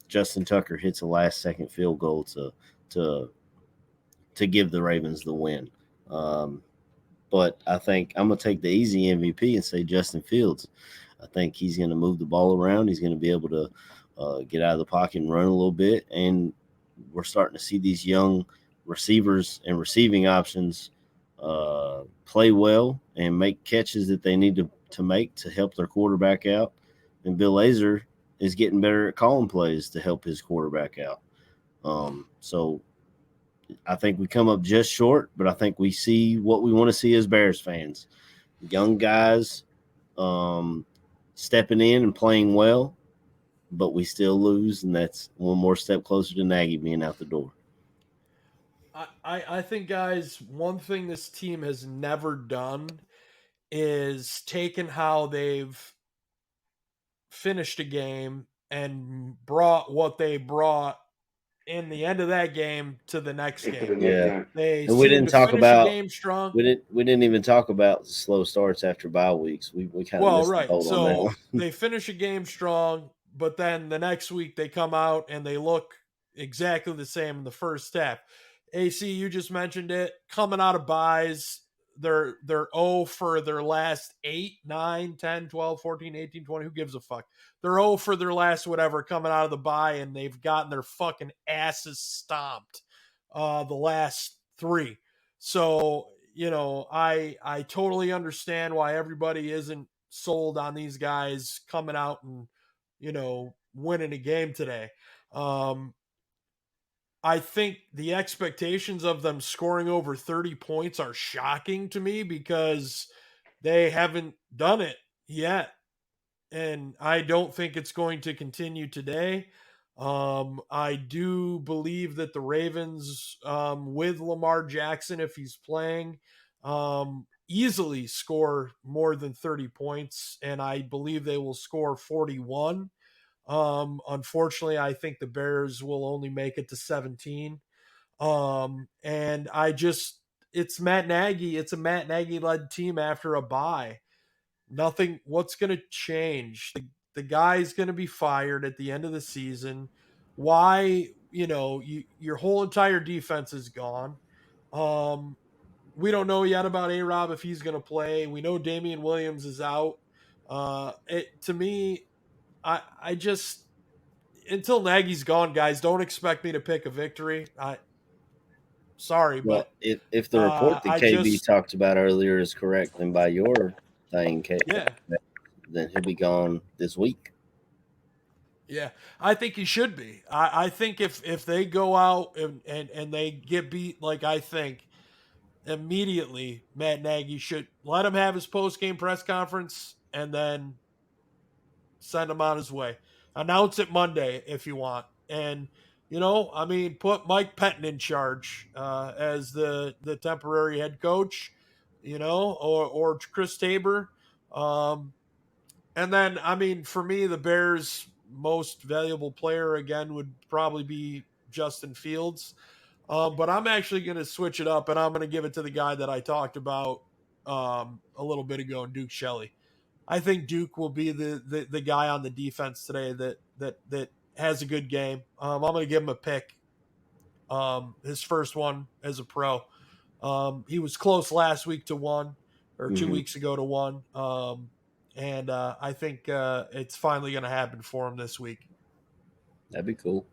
Justin Tucker hits a last-second field goal to give the Ravens the win. But I think I'm going to take the easy MVP and say Justin Fields. I think he's going to move the ball around. He's going to be able to get out of the pocket and run a little bit. And we're starting to see these young receivers and receiving options play well and make catches that they need to make to help their quarterback out. And Bill Lazor is getting better at calling plays to help his quarterback out. So I think we come up just short, but I think we see what we want to see as Bears fans. Young guys stepping in and playing well, but we still lose, and that's one more step closer to Nagy being out the door. I think, guys, one thing this team has never done is taken how they've finished a game and brought what they brought in the end of that game to the next game. Yeah, we didn't talk about game strong. We didn't even talk about slow starts after bye weeks. We kind of missed the boat on that one. They finish a game strong, but then the next week they come out and they look exactly the same in the first half. AC, you just mentioned it. Coming out of buys, they're 0 for their last 8, 9, 10, 12, 14, 18, 20. Who gives a fuck? They're 0 for their last whatever coming out of the bye, and they've gotten their fucking asses stomped the last 3. So, I totally understand why everybody isn't sold on these guys coming out and, winning a game today. I think the expectations of them scoring over 30 points are shocking to me because they haven't done it yet. And I don't think it's going to continue today. I do believe that the Ravens, with Lamar Jackson, if he's playing, easily score more than 30 points. And I believe they will score 41. Unfortunately, I think the Bears will only make it to 17. And it's Matt Nagy. It's a Matt Nagy led team after a bye. What's going to change? The guy's going to be fired at the end of the season. Why, your whole entire defense is gone. We don't know yet about A-Rob if he's going to play. We know Damian Williams is out. To me, I just, until Nagy's gone, guys, don't expect me to pick a victory. Sorry, Well, but if the report that KB talked about earlier is correct, then by your thing, then he'll be gone this week. Yeah, I think he should be. I think if they go out and they get beat, like I think, immediately Matt Nagy should let him have his post-game press conference and then send him on his way. Announce it Monday if you want. And, put Mike Pettin in charge as the temporary head coach, or Chris Tabor. And then, for me, the Bears' most valuable player, again, would probably be Justin Fields. But I'm actually going to switch it up, and I'm going to give it to the guy that I talked about a little bit ago, Duke Shelley. I think Duke will be the guy on the defense today that has a good game. I'm going to give him a pick, his first one as a pro. He was close last week to 1, or 2 weeks ago to 1. And I think it's finally going to happen for him this week. That'd be cool.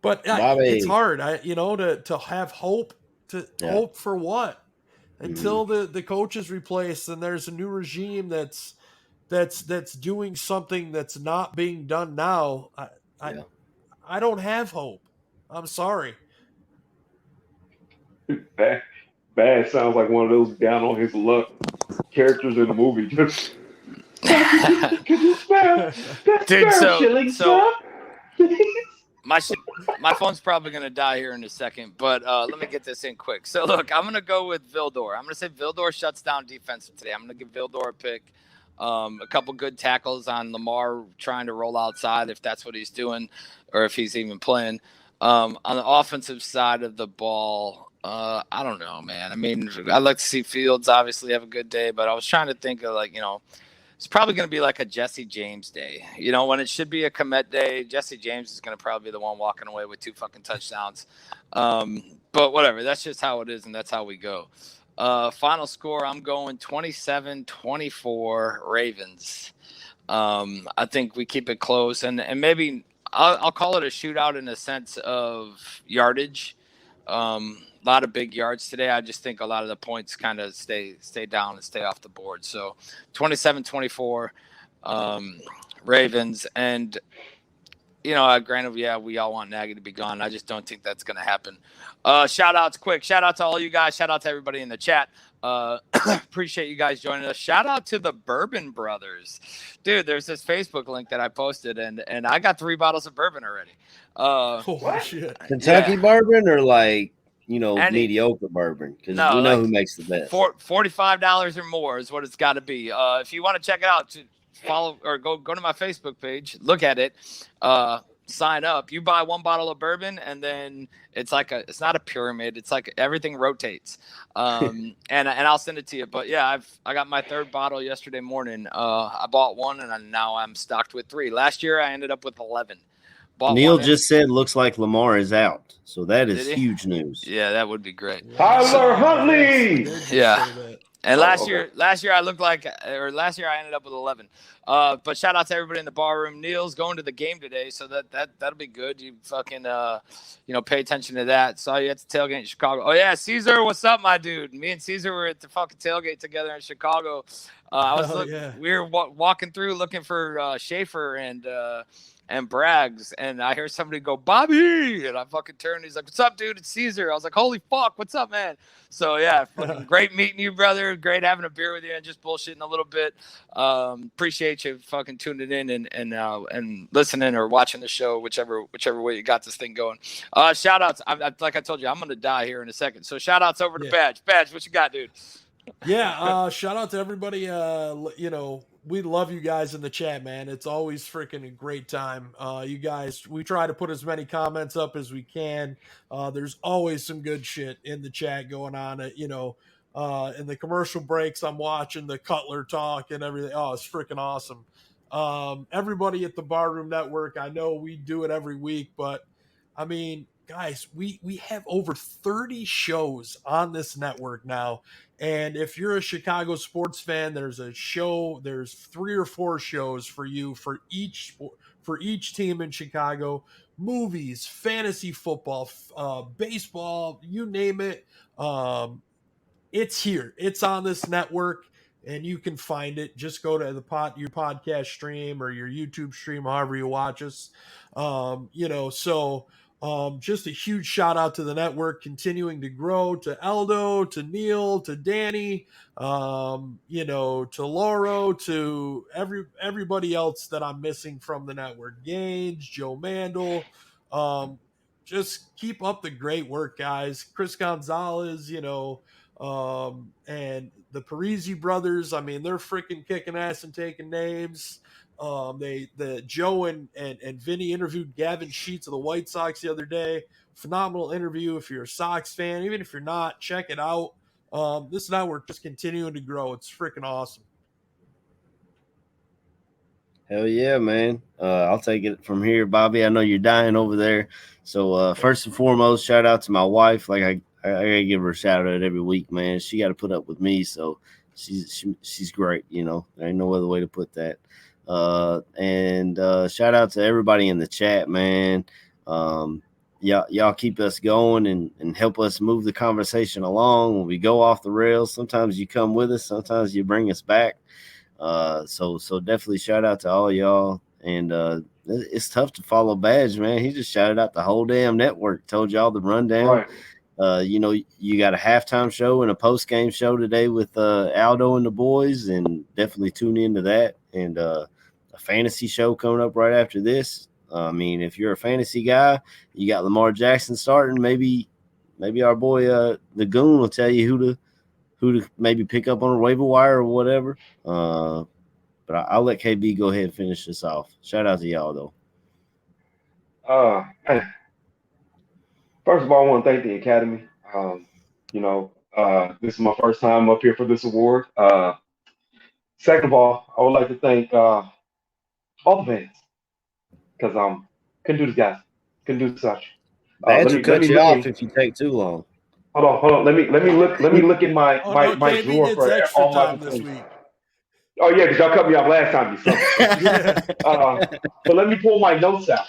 But it's hard, to have hope. Hope for what? Until the coach is replaced and there's a new regime that's doing something that's not being done now. I don't have hope. I'm sorry. Bad sounds like one of those down on his luck characters in the movie. Just could you spare shillings, sir? My phone's probably going to die here in a second, but let me get this in quick. So, look, I'm going to go with Vildor. I'm going to say Vildor shuts down defensive today. I'm going to give Vildor a pick. A couple good tackles on Lamar trying to roll outside if that's what he's doing or if he's even playing. On the offensive side of the ball, I don't know, man. I mean, I'd like to see Fields obviously have a good day, but I was trying to think of it's probably going to be like a Jesse James day. When it should be a Komet day, Jesse James is going to probably be the one walking away with 2 fucking touchdowns. But whatever, that's just how it is, and that's how we go. Final score, I'm going 27-24 Ravens. I think we keep it close, and maybe I'll call it a shootout in the sense of yardage. A lot of big yards today. I just think a lot of the points kind of stay down and stay off the board. So 27-24 Ravens. And, granted, we all want Nagy to be gone. I just don't think that's going to happen. Shout outs quick. Shout out to all you guys. Shout out to everybody in the chat. Appreciate you guys joining us. Shout out to the Bourbon Brothers. Dude, there's this Facebook link that I posted, and I got 3 bottles of bourbon already. Holy shit. Kentucky bourbon or mediocre bourbon? Because we know who makes the best. $45 or more is what it's got to be. If you want to check it out, follow or go to my Facebook page, look at it, sign up. You buy 1 bottle of bourbon, and then it's not a pyramid. It's like everything rotates. And I'll send it to you. But yeah, I got my 3rd bottle yesterday morning. I bought 1, and now I'm stocked with 3. Last year I ended up with 11. Neil just said looks like Lamar is out. So that is huge news. Yeah, that would be great. Tyler Huntley. Yeah. And Oh, last okay. year I looked like, or last year I ended up with 11. But shout out to everybody in the bar room. Neil's going to the game today, so that'll be good. You fucking pay attention to that. Saw you at the tailgate in Chicago. Oh yeah, Caesar, what's up, my dude? Me and Caesar were at the fucking tailgate together in Chicago. We were walking through looking for Schaefer and Braggs, and I hear somebody go, Bobby, and I fucking turned. He's like, what's up, dude? It's Caesar. I was like, holy fuck, what's up, man? So yeah, fucking great meeting you, brother. Great having a beer with you and just bullshitting a little bit. Appreciate you fucking tuning in and listening or watching the show, whichever way you got this thing going. Shout outs. Like I told you, I'm gonna die here in a second. So shout outs over to Badge. Badge, what you got, dude? Yeah, shout out to everybody. We love you guys in the chat, man. It's always freaking a great time. You guys, we try to put as many comments up as we can. There's always some good shit in the chat going on. In the commercial breaks, I'm watching the Cutler talk and everything. Oh, it's freaking awesome. Everybody at the Barroom Network, I know we do it every week, but I mean, guys, we have over 30 shows on this network now. And if you're a Chicago sports fan, there's 3 or 4 shows for you for each team in Chicago. Movies, fantasy football, baseball, you name it. It's here. It's on this network, and you can find it. Just go to your podcast stream or your YouTube stream, however you watch us. Just a huge shout out to the network continuing to grow, to Eldo, to Neil, to Danny, to Lauro, to everybody else that I'm missing from the network. Gage, Joe Mandel. Just keep up the great work, guys. Chris Gonzalez, and the Parisi brothers. I mean, they're freaking kicking ass and taking names. Joe and Vinny interviewed Gavin Sheets of the White Sox the other day. Phenomenal interview. If you're a Sox fan, even if you're not, check it out. This network just continuing to grow. It's freaking awesome. Hell yeah, man. I'll take it from here, Bobby. I know you're dying over there. So first and foremost, shout out to my wife. Like I gotta give her a shout out every week, man. She got to put up with me, so she's great. There ain't no other way to put that. And shout out to everybody in the chat, man. Y'all keep us going and help us move the conversation along when we go off the rails. Sometimes you come with us, sometimes you bring us back. So definitely shout out to all y'all. And it's tough to follow Badge, man. He just shouted out the whole damn network, told y'all the rundown. Right. You got a halftime show and a post-game show today with Aldo and the boys, and definitely tune into that. And a fantasy show coming up right after this. I mean, if you're a fantasy guy, you got Lamar Jackson starting. Maybe our boy the Goon will tell you who to maybe pick up on a waiver wire or whatever. But I'll let KB go ahead and finish this off. Shout out to y'all though. First of all, I want to thank the Academy. This is my first time up here for this award. Second of all, I would like to thank all the fans because couldn't do this, guys. Couldn't do such. Badge will cut you off if you take too long. Hold on. Let me look at my drawer for all my this week. Oh yeah, because y'all cut me off last time, you son. But let me pull my notes out.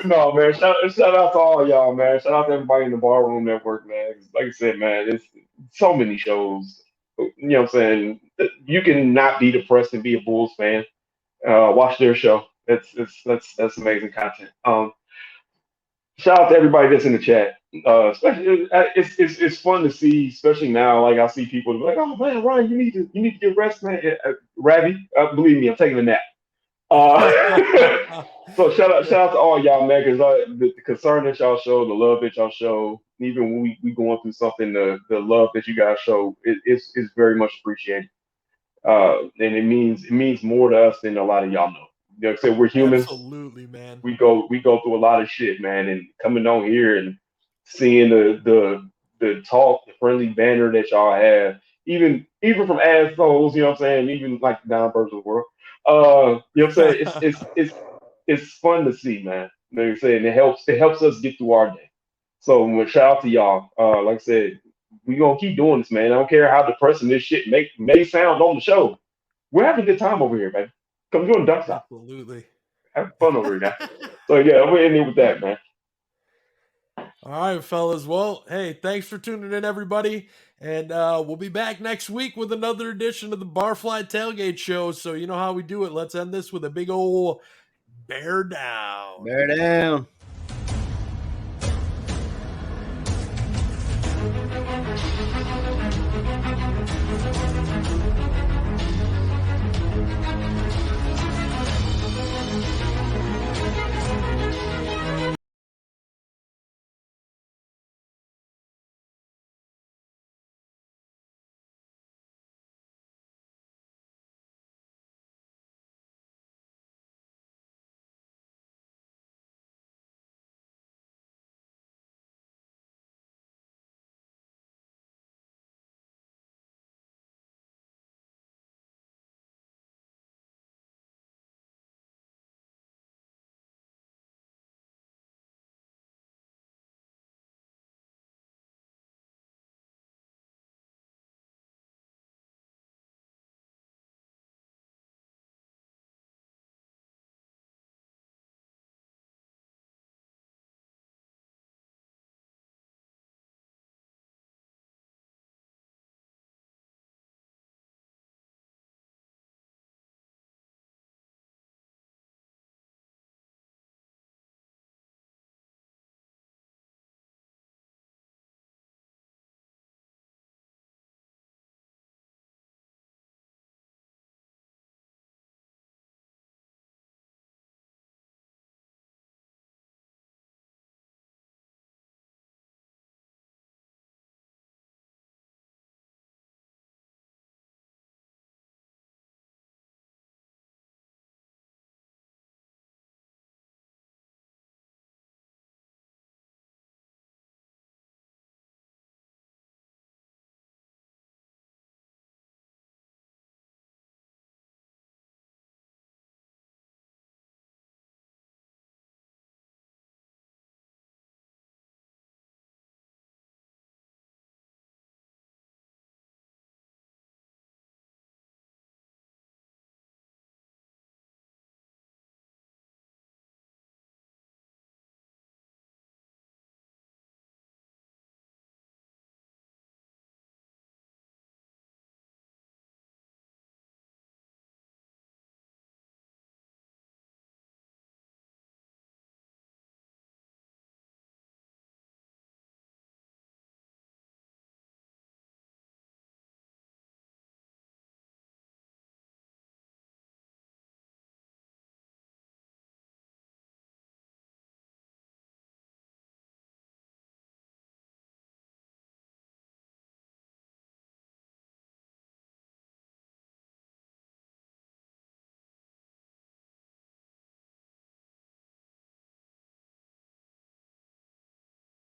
No, man. Shout out to all y'all, man. Shout out to everybody in the Barroom Network, man. Like I said, man, it's so many shows. You know what I'm saying? You can not be depressed and be a Bulls fan. Watch their show. That's amazing content. Shout out to everybody that's in the chat. Especially, it's fun to see, especially now. Like I see people like, "Oh man, Ryan, you need to get rest, man." Ravi, believe me, I'm taking a nap. So shout out to all y'all, man, because the concern that y'all show, the love that y'all show, even when we going through something, the love that you guys show is very much appreciated. And it means more to us than a lot of y'all know. You know what I'm saying? We're humans. Absolutely, man. We go through a lot of shit, man, and coming on here and seeing the talk, the friendly banner that y'all have, even from assholes, you know what I'm saying? Even like the down-birds of the world. You know what I'm saying? It's fun to see, man. You know what I'm saying? It helps us get through our day. So shout out to y'all. Like I said, we gonna keep doing this, man. I don't care how depressing this shit may sound on the show. We're having a good time over here, man. Come join Duck Stop. Absolutely. Have fun over here, guys. So yeah, I'm gonna end it with that, man. All right, fellas. Well, hey, thanks for tuning in, everybody. And we'll be back next week with another edition of the Barfly Tailgate Show. So you know how we do it. Let's end this with a big old bear down. Bear down.